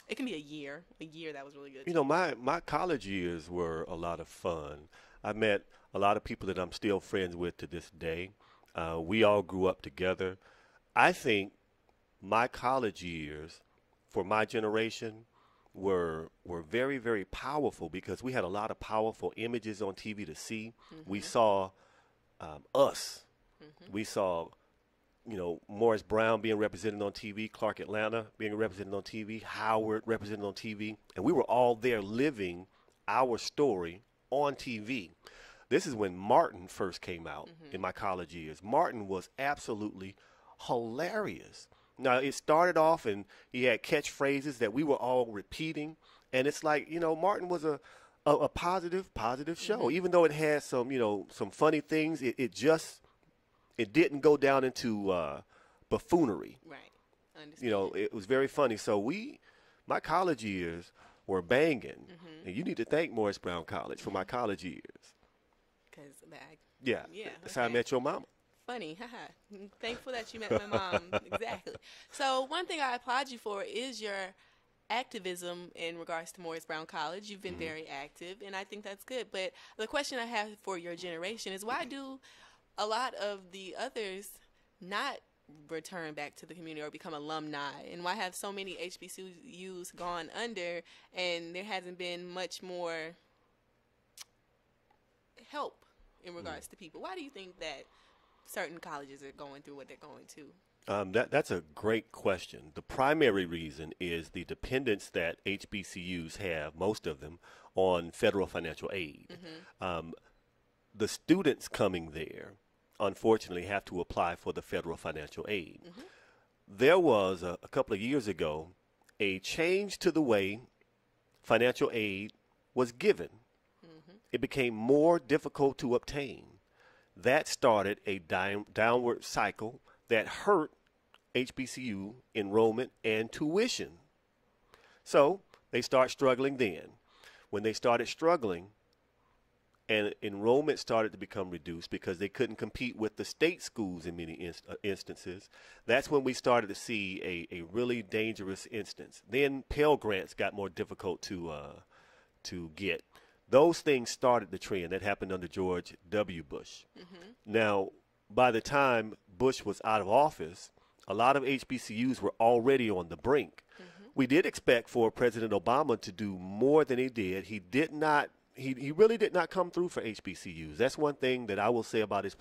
H: It can be a year that was really good to you.
G: My college years were a lot of fun. I met a lot of people that I'm still friends with to this day. We all grew up together. I think my college years for my generation were very, very powerful because we had a lot of powerful images on TV to see. We saw us. We saw, Morris Brown being represented on TV, Clark Atlanta being represented on TV, Howard represented on TV, and we were all there living our story on TV. This is when Martin first came out in my college years. Martin was absolutely hilarious. Now, it started off and he had catchphrases that we were all repeating. And it's like, Martin was a positive show. Even though it had some, some funny things, it didn't go down into buffoonery.
H: Right. Understand.
G: It was very funny. So my college years were banging. And you need to thank Morris Brown College for my college years.
H: Because
G: Yeah. That's how I met your mama.
H: Funny, haha. Thankful that you met my mom. Exactly. So one thing I applaud you for is your activism in regards to Morris Brown College. You've been very active, and I think that's good. But the question I have for your generation is, why do a lot of the others not return back to the community or become alumni? And why have so many HBCUs gone under and there hasn't been much more help in regards to people? Why do you think that certain colleges are going through what they're going to?
G: That's a great question. The primary reason is the dependence that HBCUs have, most of them, on federal financial aid. The students coming there, unfortunately, have to apply for the federal financial aid. There was, a couple of years ago, a change to the way financial aid was given. It became more difficult to obtain. That started a downward cycle that hurt HBCU enrollment and tuition. So they start struggling then. When they started struggling and enrollment started to become reduced because they couldn't compete with the state schools in many instances, that's when we started to see a really dangerous instance. Then Pell Grants got more difficult to get. Those things started the trend. That happened under George W. Bush. Now, by the time Bush was out of office, a lot of HBCUs were already on the brink. We did expect for President Obama to do more than he did. He did not. He really did not come through for HBCUs. That's one thing that I will say about his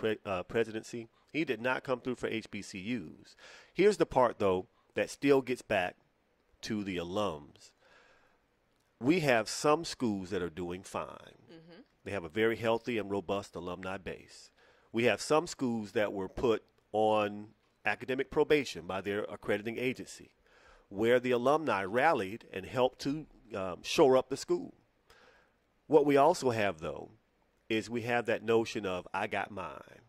G: presidency. He did not come through for HBCUs. Here's the part, though, that still gets back to the alums. We have some schools that are doing fine. They have a very healthy and robust alumni base. We have some schools that were put on academic probation by their accrediting agency, where the alumni rallied and helped to shore up the school. What we also have, though, is we have that notion of, I got mine.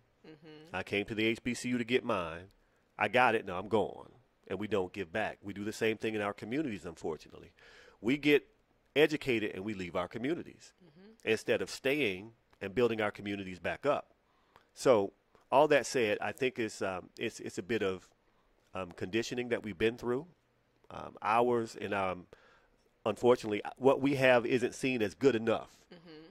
G: I came to the HBCU to get mine. I got it, now I'm gone. And we don't give back. We do the same thing in our communities, unfortunately. We get educated and we leave our communities instead of staying and building our communities back up. So all that said, I think it's a bit of conditioning that we've been through. Ours and unfortunately, what we have isn't seen as good enough.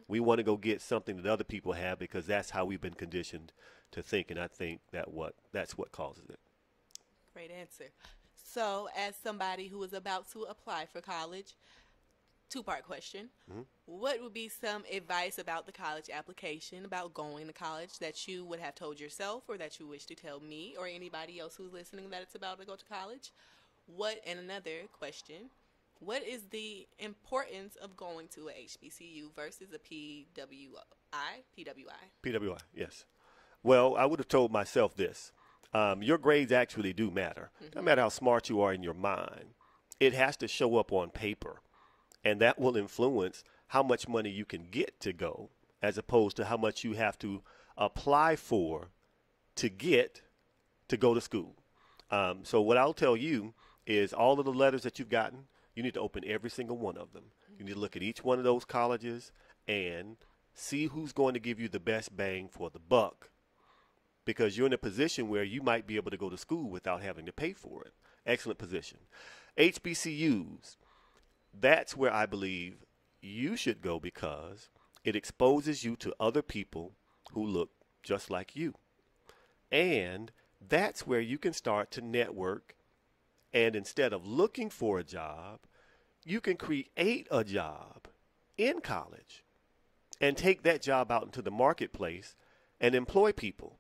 G: We want to go get something that other people have because that's how we've been conditioned to think, and I think that's what causes it.
H: Great answer. So, as somebody who is about to apply for college, two-part question. What would be some advice about the college application, about going to college, that you would have told yourself or that you wish to tell me or anybody else who's listening that it's about to go to college? And another question, what is the importance of going to a HBCU versus a PWI?
G: PWI, yes. Well, I would have told myself this. Your grades actually do matter. No matter how smart you are in your mind, it has to show up on paper. And that will influence how much money you can get to go as opposed to how much you have to apply for to get to go to school. So what I'll tell you is all of the letters that you've gotten, you need to open every single one of them. You need to look at each one of those colleges and see who's going to give you the best bang for the buck, because you're in a position where you might be able to go to school without having to pay for it. Excellent position. HBCUs, that's where I believe you should go because it exposes you to other people who look just like you. And that's where you can start to network. And instead of looking for a job, you can create a job in college and take that job out into the marketplace and employ people.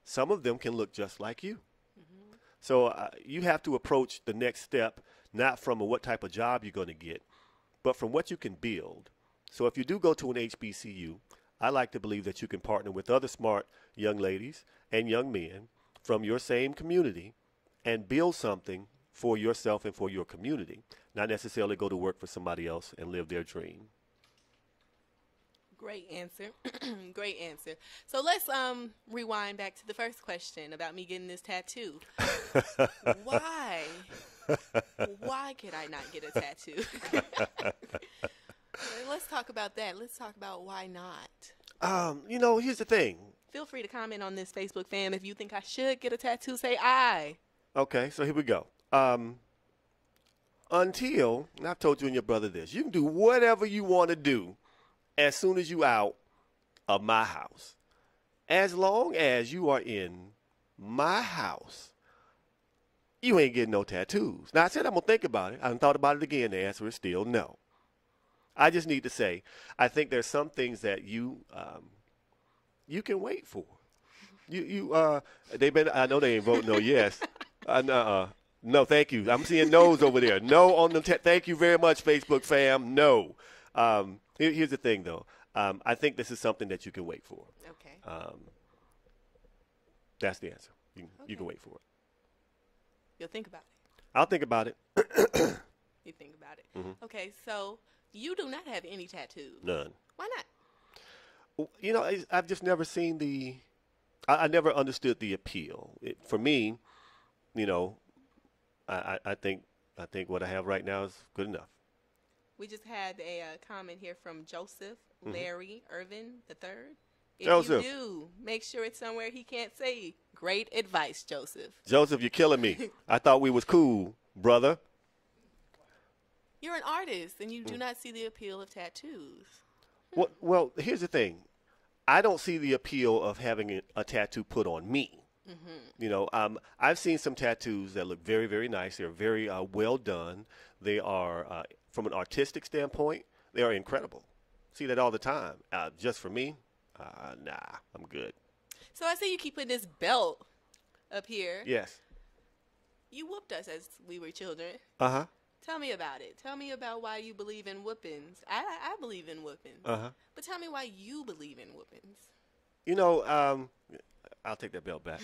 G: Some of them can look just like you. Mm-hmm. So you have to approach the next step not from what type of job you're going to get, but from what you can build. So if you do go to an HBCU, I like to believe that you can partner with other smart young ladies and young men from your same community and build something for yourself and for your community, not necessarily go to work for somebody else and live their dream.
H: Great answer. Great answer. So let's rewind back to the first question about me getting this tattoo. Why? Why could I not get a tattoo? Let's talk about that. Let's talk about why not.
G: Here's the thing.
H: Feel free to comment on this, Facebook fam. If you think I should get a tattoo, say I.
G: Okay, so here we go. Until, and I've told you and your brother this, you can do whatever you want to do as soon as you out of my house. As long as you are in my house, you ain't getting no tattoos. Now, I said I'm going to think about it. I haven't thought about it again. The answer is still no. I just need to say, I think there's some things that you can wait for. I know they ain't voting no yes. No, thank you. I'm seeing no's over there. No on the thank you very much, Facebook fam. No. Here's the thing, though. I think this is something that you can wait for.
H: Okay.
G: That's the answer. You can wait for it.
H: You'll think about it.
G: I'll think about it.
H: You think about it.
G: Mm-hmm.
H: Okay, so you do not have any tattoos.
G: None.
H: Why not?
G: I've just never seen I never understood the appeal. For me, I think what I have right now is good enough.
H: We just had a comment here from Joseph Larry Irvin III. If
G: Joseph.
H: you do, make sure it's somewhere he can't say. Great advice, Joseph.
G: Joseph, you're killing me. I thought we was cool, brother.
H: You're an artist, and you do not see the appeal of tattoos.
G: Well, here's the thing. I don't see the appeal of having a tattoo put on me. Mm-hmm. I've seen some tattoos that look very, very nice. They're very well done. They are, from an artistic standpoint, they are incredible. See that all the time. Just for me, nah, I'm good.
H: So I see you keep putting this belt up here.
G: Yes.
H: You whooped us as we were children.
G: Uh-huh.
H: Tell me about it. Tell me about why you believe in whoopings. I believe in whoopings. Uh-huh. But tell me why you believe in whoopings.
G: I'll take that belt back.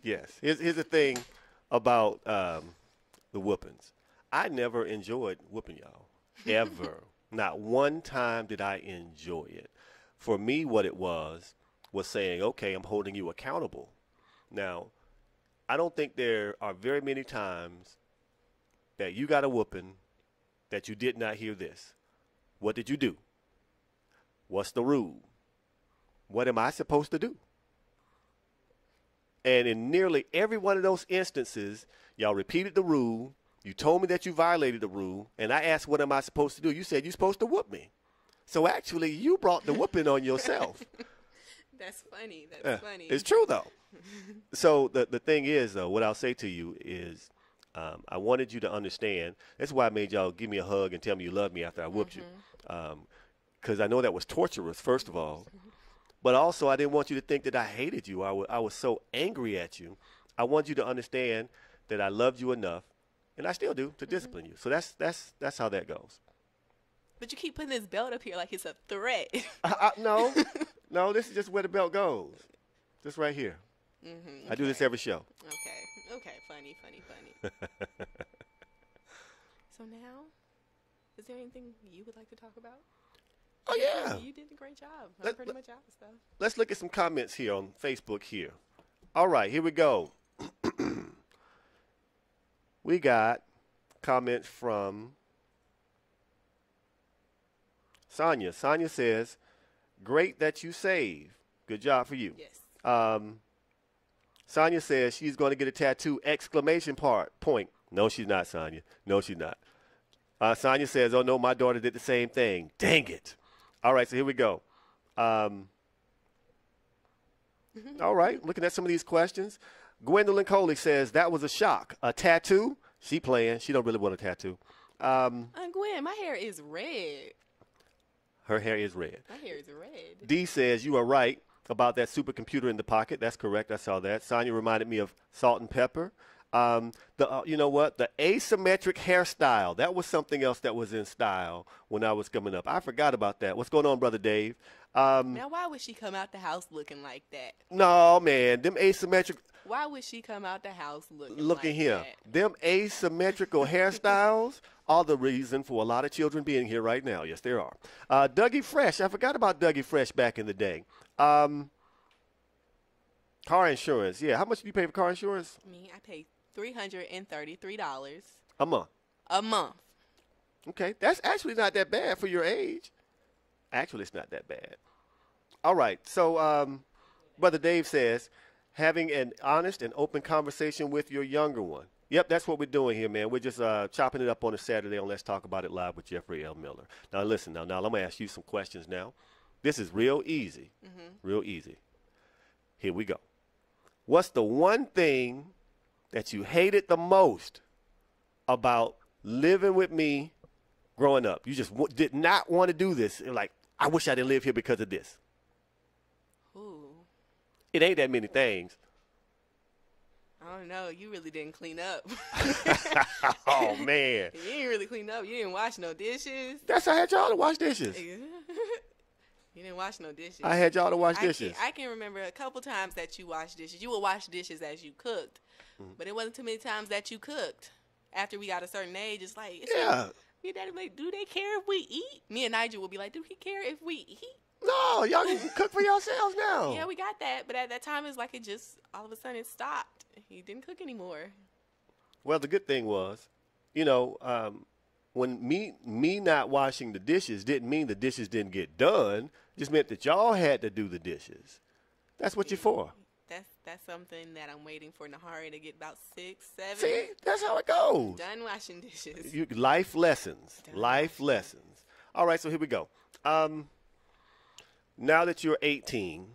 G: Yes. Here's the thing about the whoopings. I never enjoyed whooping y'all. Ever. Not one time did I enjoy it. For me, what it was saying, okay, I'm holding you accountable. Now, I don't think there are very many times that you got a whooping that you did not hear this. What did you do? What's the rule? What am I supposed to do? And in nearly every one of those instances, y'all repeated the rule. You told me that you violated the rule. And I asked, what am I supposed to do? You said you're supposed to whoop me. So actually, you brought the whooping on yourself.
H: That's funny. That's funny.
G: It's true, though. So the thing is, though, what I'll say to you is I wanted you to understand. That's why I made y'all give me a hug and tell me you love me after I whooped you. Because I know that was torturous, first of all. But also, I didn't want you to think that I hated you. I was so angry at you. I want you to understand that I loved you enough, and I still do, to discipline you. So that's how that goes.
H: But you keep putting this belt up here like it's a threat.
G: No, this is just where the belt goes. Just right here.
H: Mm-hmm,
G: I do this every show.
H: Okay, funny. So now, is there anything you would like to talk about?
G: Oh, yeah.
H: You did a great job.
G: Let-
H: Pretty much out of stuff.
G: Let's look at some comments here on Facebook here. All right, here we go. We got comments from Sonia. Sonia says, great that you save. Good job for you.
H: Yes.
G: Sonia says she's going to get a tattoo, exclamation point. No, she's not, Sonia. No, she's not. Sonia says, oh, no, my daughter did the same thing. Dang it. All right, so here we go. All right, looking at some of these questions. Gwendolyn Coley says, that was a shock. A tattoo? She playing. She don't really want a tattoo.
H: Gwen, my hair is red.
G: Her hair is red.
H: My hair is red.
G: D says, you are right about that supercomputer in the pocket. That's correct. I saw that. Sonia reminded me of Salt and Pepper. You know what? The asymmetric hairstyle. That was something else that was in style when I was coming up. I forgot about that. What's going on, Brother Dave?
H: Now, why would she come out the house looking like that?
G: No, man. Them asymmetric.
H: Why would she come out the house looking
G: Look
H: like
G: at here.
H: that?
G: Them asymmetrical hairstyles are the reason for a lot of children being here right now. Yes, there are. Dougie Fresh. I forgot about Dougie Fresh back in the day. Car insurance. Yeah, how much do you pay for car insurance?
H: Me, I pay $333
G: A month.
H: a month.
G: Okay, that's actually not that bad for your age. Actually, it's not that bad. All right, so Brother Dave says, having an honest and open conversation with your younger one. Yep, that's what we're doing here, man. We're just chopping it up on a Saturday on Let's Talk About It Live with Jeffrey L. Miller. Now, listen, now I'm going to ask you some questions now. This is real easy, real easy. Here we go. What's the one thing that you hated the most about living with me growing up? You just did not want to do this. Like, I wish I didn't live here because of this.
H: Ooh.
G: It ain't that many things.
H: I don't know. You really didn't clean up.
G: Oh, man.
H: You didn't really clean up. You didn't wash no dishes.
G: I had y'all to wash dishes.
H: You didn't wash no dishes.
G: I had y'all to wash dishes.
H: I can remember a couple times that you washed dishes. You would wash dishes as you cooked. But it wasn't too many times that you cooked. After we got a certain age, it's like,
G: Yeah.
H: Me and Daddy be like, do they care if we eat? Me and Nigel will be like, do he care if we eat?
G: No, y'all can cook for yourselves now.
H: Yeah, we got that. But at that time, it's like it just, all of a sudden, it stopped. He didn't cook anymore.
G: Well, the good thing was, when me not washing the dishes didn't mean the dishes didn't get done. It just meant that y'all had to do the dishes. That's what you're for.
H: That's something that I'm waiting for Nahari to get about 6, 7.
G: See, that's how it goes.
H: Done washing dishes.
G: Life lessons. Life lessons. All right, so here we go. Now that you're 18,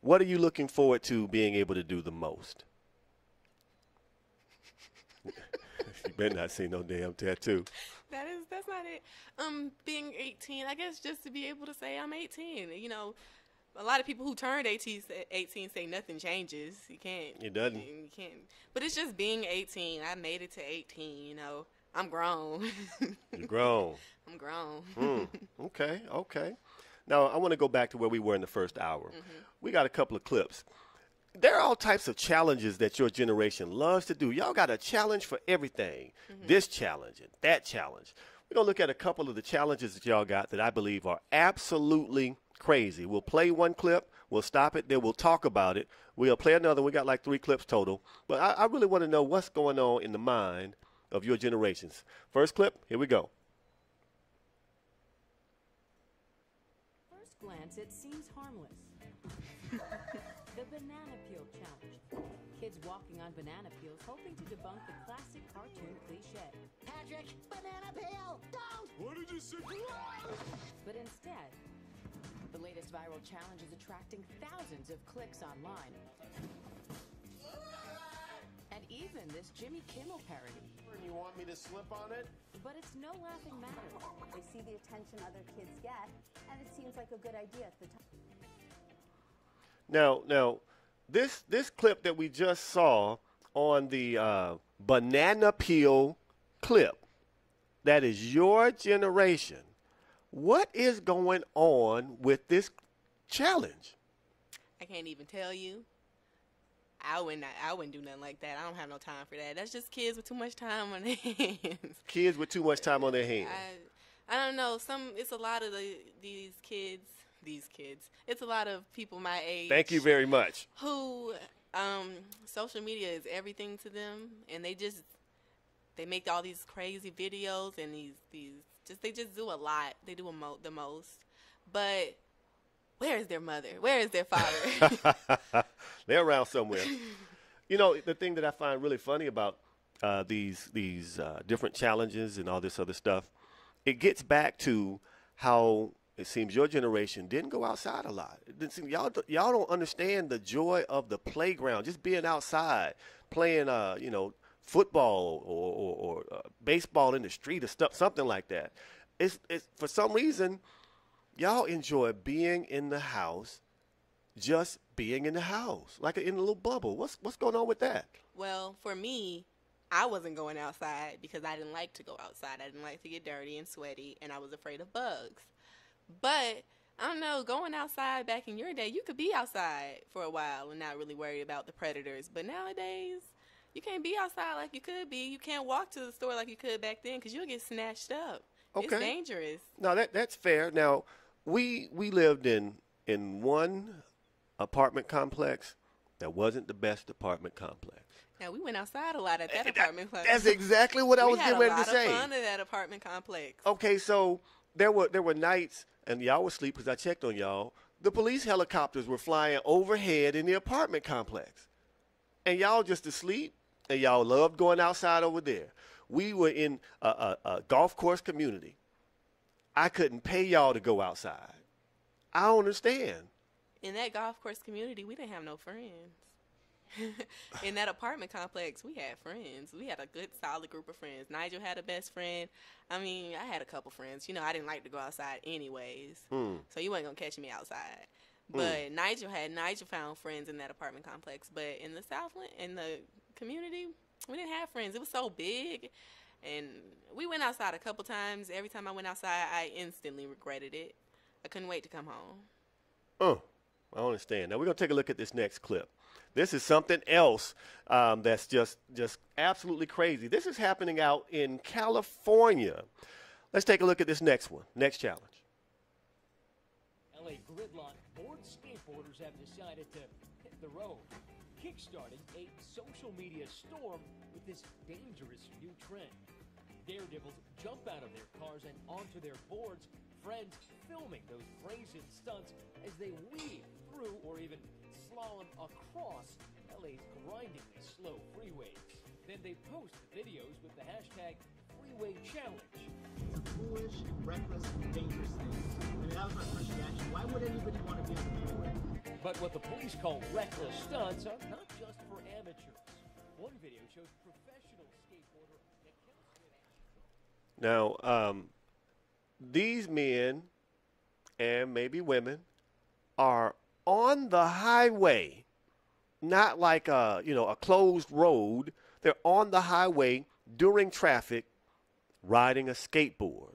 G: what are you looking forward to being able to do the most? You better not say no damn tattoo.
H: That's not it. Being 18, I guess just to be able to say I'm 18. You know, a lot of people who turned 18 say nothing changes. You can't.
G: It doesn't.
H: You can't. But it's just being 18. I made it to 18. You know, I'm grown.
G: You're grown.
H: I'm grown.
G: Okay. Now, I want to go back to where we were in the first hour. We got a couple of clips. There are all types of challenges that your generation loves to do. Y'all got a challenge for everything. This challenge and that challenge. We're going to look at a couple of the challenges that y'all got that I believe are absolutely crazy. We'll play one clip. We'll stop it. Then we'll talk about it. We'll play another. We got like 3 clips total. But I really want to know what's going on in the mind of your generations. First clip, here we go.
I: First glance, it seems harmless. The banana peel challenge. Kids walking on banana peels hoping to debunk the classic cartoon cliche.
B: Patrick, banana peel, don't!
F: What did you say?
I: But instead, the latest viral challenge is attracting thousands of clicks online. And even this Jimmy Kimmel parody.
G: You want me to slip on it?
I: But it's no laughing matter.
J: They see the attention other kids get, and it seems like a good idea at the time.
G: Now, this clip that we just saw on the banana peel clip, that is your generation. What is going on with this challenge?
H: I can't even tell you. I wouldn't do nothing like that. I don't have no time for that. That's just kids with too much time on their hands.
G: Kids with too much time on their hands.
H: I don't know. It's a lot of these kids. It's a lot of people my age.
G: Thank you very much.
H: Who, social media is everything to them, and they make all these crazy videos and they just do a lot. They do the most. But where is their mother? Where is their father?
G: They're around somewhere. You know, the thing that I find really funny about these different challenges and all this other stuff, it gets back to how it seems your generation didn't go outside a lot. It didn't seem y'all don't understand the joy of the playground, just being outside, playing football or baseball in the street or something like that. It's for some reason y'all enjoy being in the house, just being in the house, like in a little bubble. What's going on with that?
H: Well, for me, I wasn't going outside because I didn't like to go outside. I didn't like to get dirty and sweaty, and I was afraid of bugs. But I don't know, going outside back in your day, you could be outside for a while and not really worry about the predators. But nowadays, you can't be outside like you could be. You can't walk to the store like you could back then because you'll get snatched up.
G: Okay.
H: It's dangerous.
G: No, that's fair. Now, we lived in one apartment complex that wasn't the best apartment complex.
H: Now, we went outside a lot at that apartment complex.
G: That's exactly what I was getting ready to say.
H: We had a lot of fun at that apartment complex.
G: Okay, so there were nights, and y'all was asleep because I checked on y'all. The police helicopters were flying overhead in the apartment complex. And y'all just asleep, and y'all loved going outside over there. We were in a golf course community. I couldn't pay y'all to go outside. I don't understand.
H: In that golf course community, we didn't have no friends. In that apartment complex, we had friends. We had a good, solid group of friends. Nigel had a best friend. I mean, I had a couple friends. You know, I didn't like to go outside anyways. So you weren't going to catch me outside. But Nigel found friends in that apartment complex. But in the Southland, in the community, we didn't have friends. It was so big. And we went outside a couple times. Every time I went outside, I instantly regretted it. I couldn't wait to come home.
G: I understand. Now, we're going to take a look at this next clip. This is something else that's just absolutely crazy. This is happening out in California. Let's take a look at this next one, next challenge.
K: LA gridlock board skateboarders have decided to hit the road, kickstarting a social media storm with this dangerous new trend. Daredevils jump out of their cars and onto their boards, friends filming those brazen stunts as they weave through or even slalom across LA's grindingly slow freeways. Then they post videos with the hashtag Freeway Challenge.
L: It's a foolish, reckless, dangerous thing. I mean, that was my first reaction. Why would anybody want to be on the freeway?
K: But what the police call reckless stunts are not just for amateurs. One video shows a professional skateboarder that
G: Now, these men and maybe women are on the highway, not like a closed road. They're on the highway during traffic, riding a skateboard.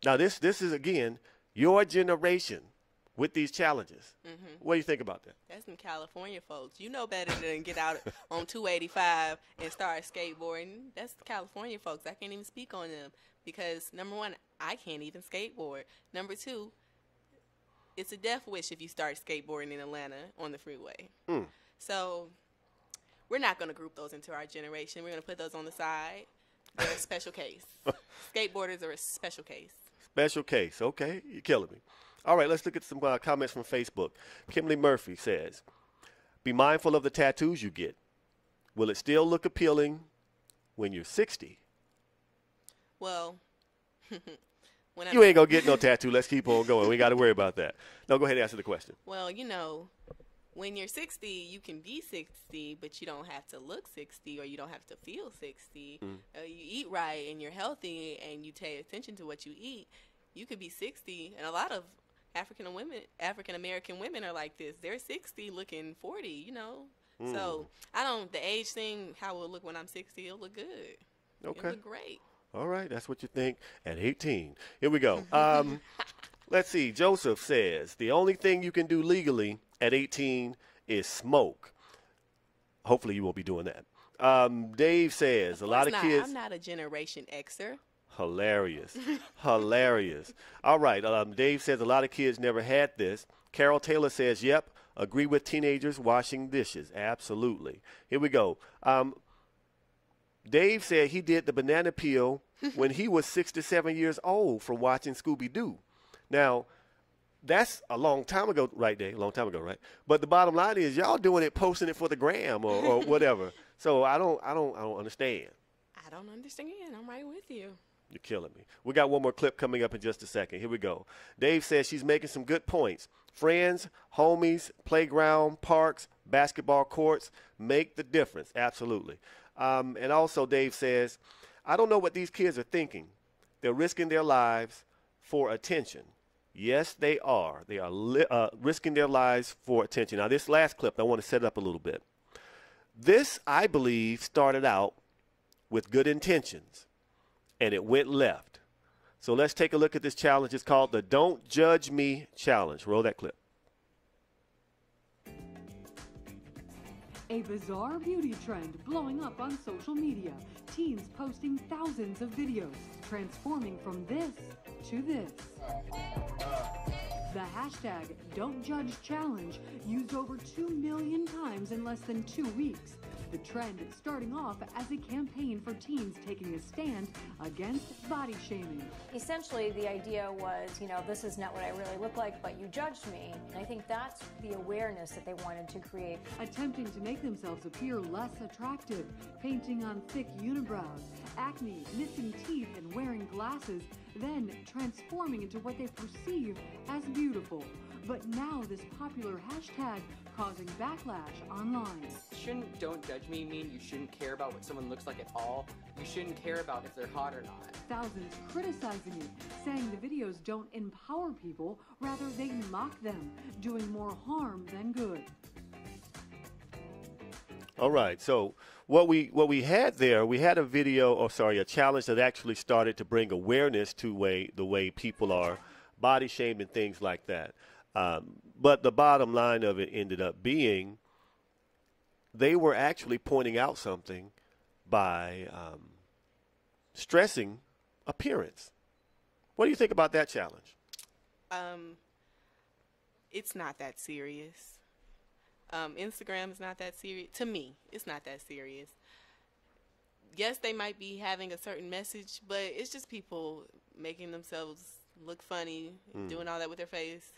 G: Now, this is again your generation with these challenges. What do you think about that?
H: That's some California folks. You know better than get out on 285 and start skateboarding. That's California folks. I can't even speak on them because, number one, I can't even skateboard. Number two, it's a death wish if you start skateboarding in Atlanta on the freeway. So we're not going to group those into our generation. We're going to put those on the side. They're a special case. Skateboarders are a special case.
G: Special case. Okay, you're killing me. All right, let's look at some comments from Facebook. Kimberly Murphy says, be mindful of the tattoos you get. Will it still look appealing when you're 60?
H: Well,
G: you ain't going to get no tattoo. Let's keep on going. We got to worry about that. No, go ahead and answer the question.
H: Well, when you're 60, you can be 60, but you don't have to look 60 or you don't have to feel 60. You eat right and you're healthy and you pay attention to what you eat. You could be 60, and a lot of African-American women are like this. They're 60 looking 40, So the age thing, how it will look when I'm 60, it'll look good.
G: Okay.
H: It'll look great.
G: All right, that's what you think at 18. Here we go. Let's see. Joseph says, the only thing you can do legally at 18 is smoke. Hopefully you won't be doing that. Dave says, a lot of kids.
H: I'm not a Generation Xer.
G: Hilarious. Hilarious. All right. Dave says a lot of kids never had this. Carol Taylor says, yep, agree with teenagers washing dishes. Absolutely. Here we go. Dave said he did the banana peel when he was 6 to 7 years old from watching Scooby-Doo. Now, that's a long time ago, right, Dave? A long time ago, right? But the bottom line is y'all doing it, posting it for the gram or whatever. So I don't understand.
H: I don't understand. I'm right with you.
G: You're killing me. We got one more clip coming up in just a second. Here we go. Dave says she's making some good points. Friends, homies, playground, parks, basketball courts make the difference. Absolutely. And also Dave says, I don't know what these kids are thinking. They're risking their lives for attention. Yes, they are. They are risking their lives for attention. Now, this last clip, I want to set it up a little bit. This, I believe, started out with good intentions, and it went left. So let's take a look at this challenge. It's called the Don't Judge Me Challenge. Roll that clip.
M: A bizarre beauty trend blowing up on social media. Teens posting thousands of videos, transforming from this to this. The hashtag Don't Judge Challenge used over 2 million times in less than 2 weeks. The trend starting off as a campaign for teens taking a stand against body shaming.
N: Essentially, the idea was, this is not what I really look like, but you judged me. And I think that's the awareness that they wanted to create.
M: Attempting to make themselves appear less attractive, painting on thick unibrows, acne, missing teeth, and wearing glasses, then transforming into what they perceive as beautiful. But now this popular hashtag causing backlash online.
O: Shouldn't "don't judge me" mean you shouldn't care about what someone looks like at all? You shouldn't care about if they're hot or not.
M: Thousands criticizing it, saying the videos don't empower people, rather they mock them, doing more harm than good.
G: All right, so what we had there, we had a challenge that actually started to bring awareness to the way people are body shamed and things like that. But the bottom line of it ended up being they were actually pointing out something by stressing appearance. What do you think about that challenge?
H: It's not that serious. Instagram is not that serious. To me, it's not that serious. Yes, they might be having a certain message, but it's just people making themselves look funny, doing all that with their face,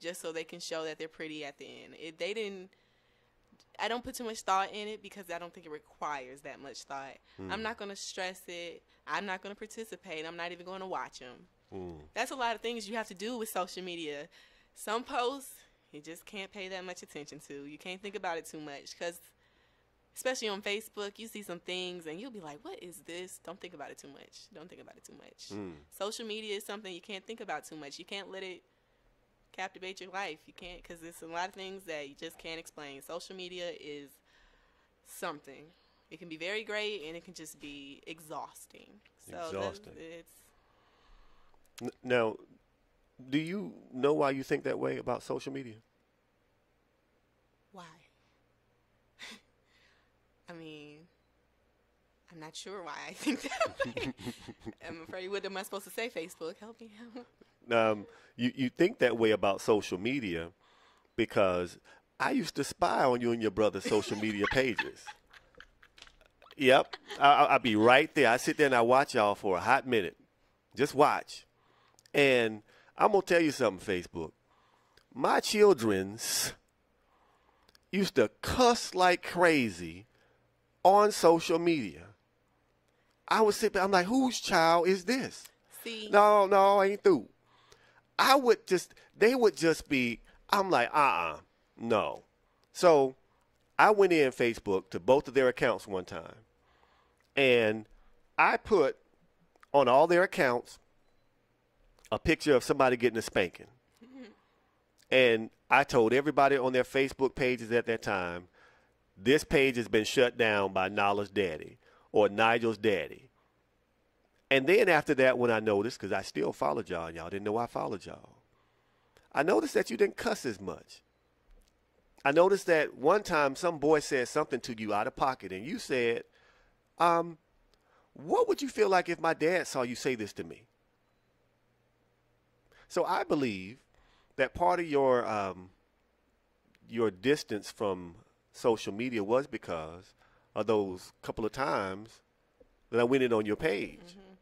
H: just so they can show that they're pretty at the end. I don't put too much thought in it because I don't think it requires that much thought. I'm not going to stress it. I'm not going to participate. I'm not even going to watch them. That's a lot of things you have to do with social media. Some posts, you just can't pay that much attention to. You can't think about it too much because, especially on Facebook, you see some things and you'll be like, what is this? Don't think about it too much. Don't think about it too much. Social media is something you can't think about too much. You can't let it captivate your life. You can't, because there's a lot of things that you just can't explain. Social media is something. It can be very great and it can just be exhausting.
G: Now, do you know why you think that way about social media?
H: Why? I mean, I'm not sure why I think that way. I'm afraid, what am I supposed to say? Facebook, help me out.
G: You think that way about social media because I used to spy on you and your brother's social media pages. Yep, I'll be right there. I sit there and I watch y'all for a hot minute. Just watch. And I'm going to tell you something, Facebook. My children's used to cuss like crazy on social media. I would sit there, I'm like, whose child is this?
H: See?
G: No, I ain't through. They would just be, I'm like, no. So I went in Facebook to both of their accounts one time, and I put on all their accounts a picture of somebody getting a spanking. And I told everybody on their Facebook pages at that time, this page has been shut down by Nala's daddy or Nigel's daddy. And then after that, when I noticed, because I still followed y'all, and y'all didn't know I followed y'all, I noticed that you didn't cuss as much. I noticed that one time some boy said something to you out of pocket, and you said, what would you feel like if my dad saw you say this to me? So I believe that part of your distance from social media was because of those couple of times that I went in on your page. Mm-hmm.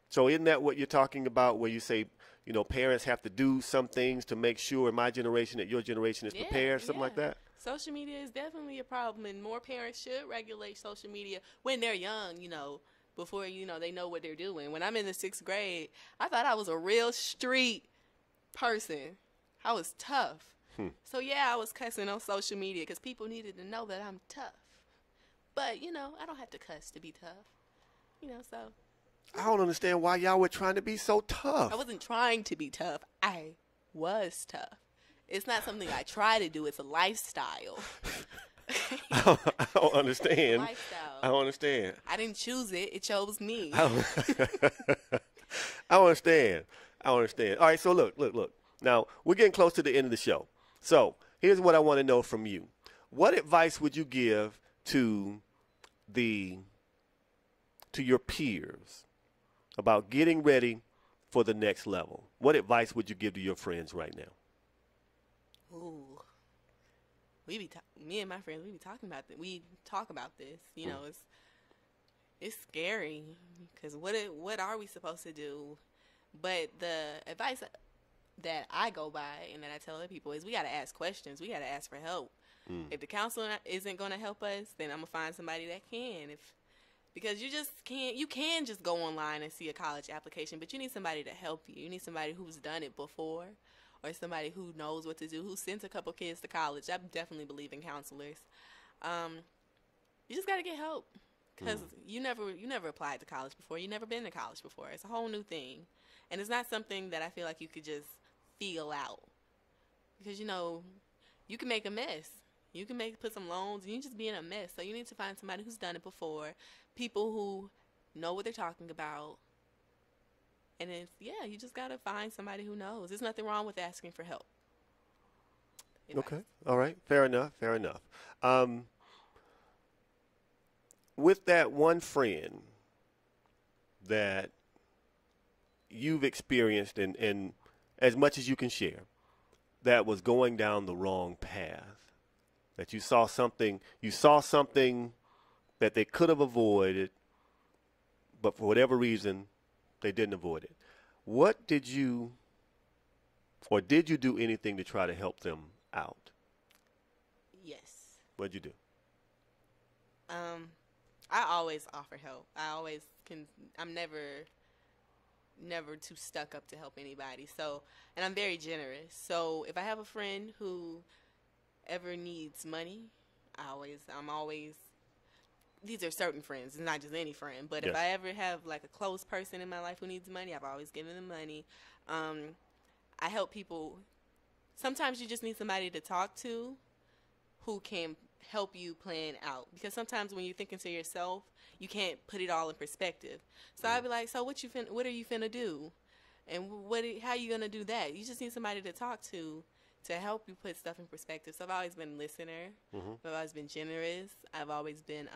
G: So isn't that what you're talking about where you say, you know, parents have to do some things to make sure in my generation that your generation is prepared, something like that?
H: Social media is definitely a problem, and more parents should regulate social media when they're young, you know, before, you know, they know what they're doing. When I'm in the 6th grade, I thought I was a real street person. I was tough. So, yeah, I was cussing on social media because people needed to know that I'm tough. But, you know, I don't have to cuss to be tough. You know, so.
G: I don't understand why y'all were trying to be so tough.
H: I wasn't trying to be tough. I was tough. It's not something I try to do. It's a lifestyle.
G: I don't understand.
H: Lifestyle.
G: I don't understand.
H: I didn't choose it. It chose me.
G: I don't understand. I don't understand. All right, so look. Now, we're getting close to the end of the show. So here's what I want to know from you. What advice would you give to your peers about getting ready for the next level? What advice would you give to your friends right now?
H: Ooh. Me and my friends, we be talking about this. We talk about this. You know, it's scary because what are we supposed to do? But the advice that I go by and that I tell other people is we got to ask questions. We got to ask for help. If the counselor isn't going to help us, then I'm going to find somebody that can. Because you just can't, you can just go online and see a college application, but you need somebody to help you. You need somebody who's done it before, or somebody who knows what to do, who sent a couple kids to college. I definitely believe in counselors. You just got to get help because you never applied to college before. You never been to college before. It's a whole new thing. And it's not something that I feel like you could just feel out. Because, you know, you can make a mess. You can put some loans and you just be in a mess. So you need to find somebody who's done it before, people who know what they're talking about. And it's, you just got to find somebody who knows. There's nothing wrong with asking for help.
G: Okay. All right. Fair enough. With that one friend that you've experienced and as much as you can share that was going down the wrong path, that you saw something that they could have avoided, but for whatever reason they didn't avoid it. What did you do anything to try to help them out?
H: Yes.
G: What'd you do?
H: I always offer help. I'm never too stuck up to help anybody. So, and I'm very generous. So if I have a friend who ever needs money, I'm always, these are certain friends, it's not just any friend, but if I ever have like a close person in my life who needs money, I've always given them money. I help people. Sometimes you just need somebody to talk to who can help you plan out, because sometimes when you're thinking to yourself, you can't put it all in perspective. So I'd be like, so what are you finna do? And how you gonna do that? You just need somebody to talk to help you put stuff in perspective. So I've always been a listener. I've always been generous. I've always been,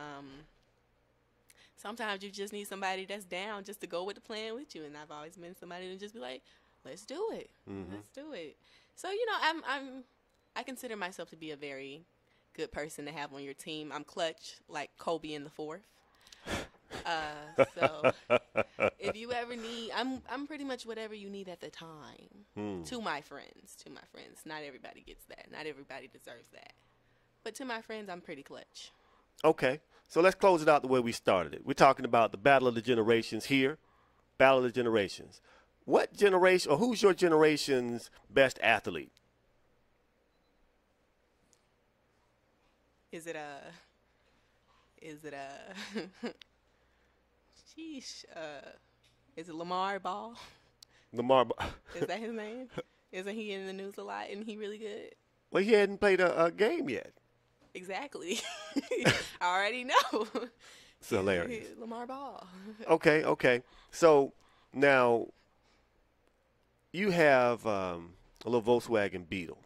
H: sometimes you just need somebody that's down just to go with the plan with you. And I've always been somebody to just be like, let's do it. Let's do it. So, you know, I consider myself to be a very good person to have on your team. I'm clutch, like Kobe in the fourth. So if you ever need, I'm pretty much whatever you need at the time. To my friends. Not everybody gets that. Not everybody deserves that. But to my friends, I'm pretty clutch.
G: Okay, so let's close it out the way we started it. We're talking about the Battle of the Generations here. Battle of the Generations. What generation, or who's your generation's best athlete?
H: Is it sheesh, is it Lamar Ball?
G: Lamar Ball.
H: Is that his name? Isn't he in the news a lot? Isn't he really good?
G: Well, he hadn't played a game yet.
H: Exactly. I already know.
G: It's hilarious.
H: Lamar Ball.
G: Okay. So now you have a little Volkswagen Beetle.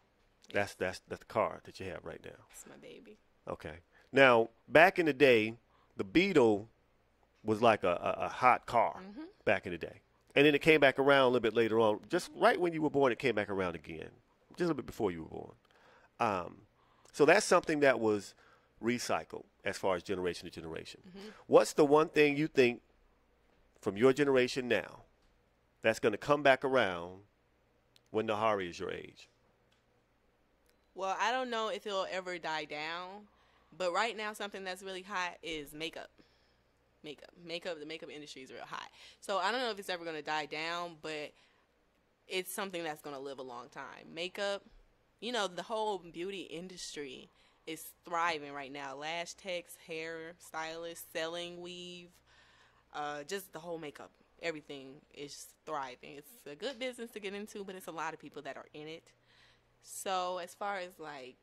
G: That's the car that you have right now.
H: That's my baby.
G: Okay. Now, back in the day, the Beetle was like a hot car back in the day. And then it came back around a little bit later on. Just right when you were born, it came back around again. Just a little bit before you were born. So that's something that was recycled as far as generation to generation. What's the one thing you think from your generation now that's going to come back around when Nahari is your age?
H: Well, I don't know if it'll ever die down, but right now something that's really hot is makeup. The makeup industry is real hot. So I don't know if it's ever going to die down, but it's something that's going to live a long time. Makeup, you know, the whole beauty industry is thriving right now. Lash techs, hair stylists, selling weave, just the whole makeup. Everything is thriving. It's a good business to get into, but it's a lot of people that are in it. So as far as like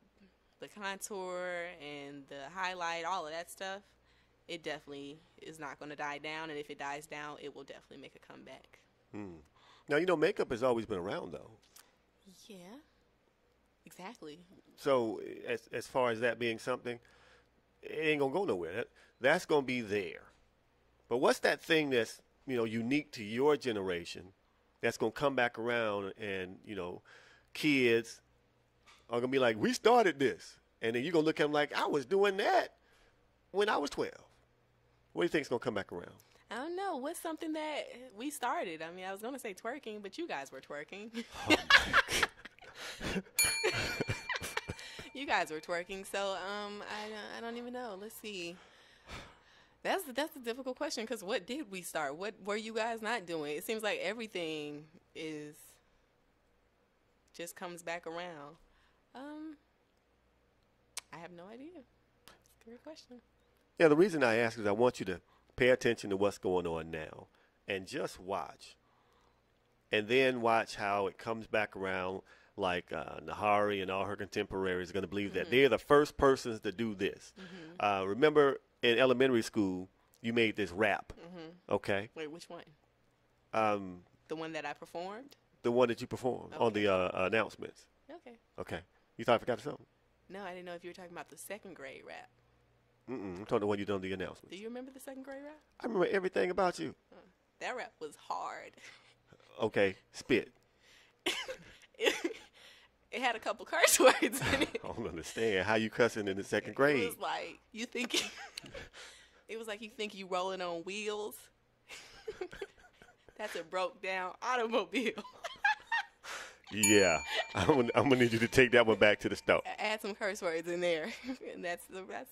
H: the contour and the highlight, all of that stuff, it definitely is not going to die down. And if it dies down, it will definitely make a comeback.
G: Now, you know, makeup has always been around, though.
H: Yeah, exactly.
G: So as far as that being something, it ain't going to go nowhere. That's going to be there. But what's that thing that's, you know, unique to your generation that's going to come back around and, you know, kids are going to be like, we started this. And then you're going to look at them like, I was doing that when I was 12. What do you think is going to come back around?
H: I don't know. What's something that we started? I mean, I was going to say twerking, but you guys were twerking.
G: Oh,
H: You guys were twerking, so I don't even know. Let's see. That's a difficult question because what did we start? What were you guys not doing? It seems like everything is just comes back around. I have no idea. It's a great question.
G: Yeah, the reason I ask is I want you to pay attention to what's going on now and just watch. And then watch how it comes back around, like Nahari and all her contemporaries are going to believe that they're the first persons to do this. Remember in elementary school, you made this rap, okay?
H: Wait, which one?
G: The
H: one that I performed?
G: The one that you performed on the announcements.
H: Okay.
G: Okay. You thought I forgot something?
H: No, I didn't know if you were talking about the second grade rap.
G: I'm talking about when you done the announcements.
H: Do you remember the second grade rap?
G: I remember everything about you.
H: That rap was hard.
G: Okay, spit.
H: It had a couple curse words in it.
G: I don't understand how you cussing in the second grade.
H: It was like you think. It was like you think you rolling on wheels. That's a broke down automobile.
G: Yeah, I'm gonna need you to take that one back to the stove.
H: Add some curse words in there, and that's the rap.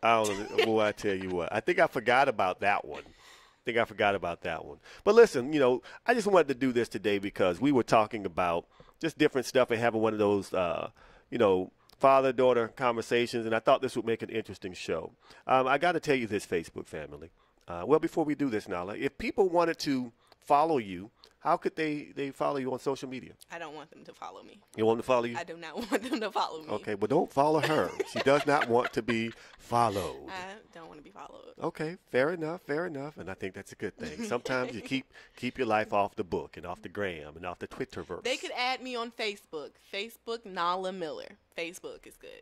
G: I don't know. Boy, I tell you what, I think I forgot about that one. But listen, you know, I just wanted to do this today because we were talking about just different stuff and having one of those, you know, father-daughter conversations, and I thought this would make an interesting show. I got to tell you this, Facebook family. Well, before we do this, Nala, if people wanted to follow you, how could they follow you on social media?
H: I don't want them to follow me.
G: You want them to follow you?
H: I do not want them to follow me.
G: Okay, but don't follow her. She does not want to be followed.
H: I don't want to be followed.
G: Okay, fair enough. And I think that's a good thing. Sometimes you keep your life off the book and off the gram and off the Twitterverse.
H: They could add me on Facebook. Facebook, Nala Miller. Facebook is good.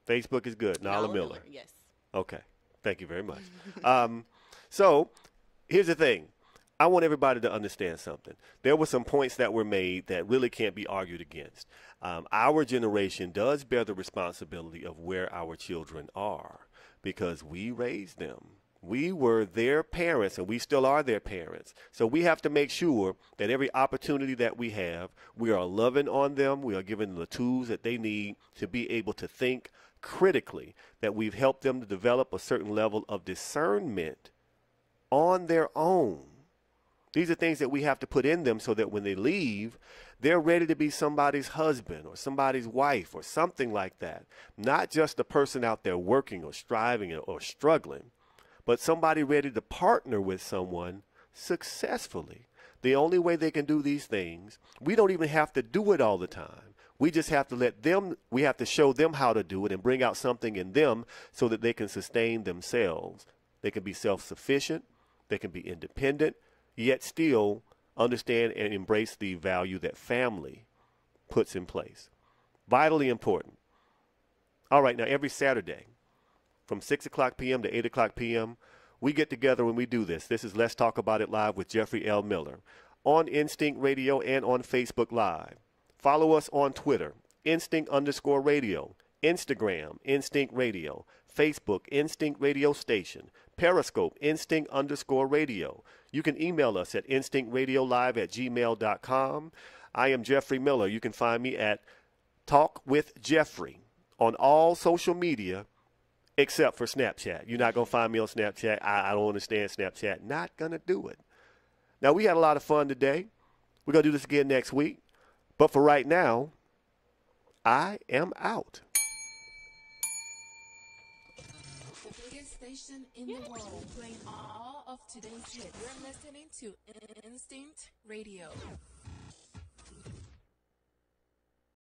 G: Facebook is good. Nala Miller.
H: Yes.
G: Okay. Thank you very much. So here's the thing. I want everybody to understand something. There were some points that were made that really can't be argued against. Our generation does bear the responsibility of where our children are because we raised them. We were their parents, and we still are their parents. So we have to make sure that every opportunity that we have, we are loving on them. We are giving them the tools that they need to be able to think critically, that we've helped them to develop a certain level of discernment on their own. These are things that we have to put in them so that when they leave, they're ready to be somebody's husband or somebody's wife or something like that. Not just a person out there working or striving or struggling, but somebody ready to partner with someone successfully. The only way they can do these things, we don't even have to do it all the time. We just have to we have to show them how to do it and bring out something in them so that they can sustain themselves. They can be self-sufficient. They can be independent, yet still understand and embrace the value that family puts in place. Vitally important. All right, now every Saturday from 6 o'clock p.m. to 8 o'clock p.m. We get together and we do this. This is Let's Talk About It Live with Jeffrey L. Miller on Instinct Radio and on Facebook Live. Follow us on Twitter, Instinct_radio, Instagram, Instinct Radio, Facebook, Instinct Radio Station, Periscope, Instinct_radio. You can email us at instinctradiolive@gmail.com. I am Jeffrey Miller. You can find me at Talk with Jeffrey on all social media except for Snapchat. You're not going to find me on Snapchat. I don't understand Snapchat. Not going to do it. Now, we had a lot of fun today. We're going to do this again next week. But for right now, I am out.
A: The biggest station in the world, playing all of today's hits. You're listening to Instinct Radio.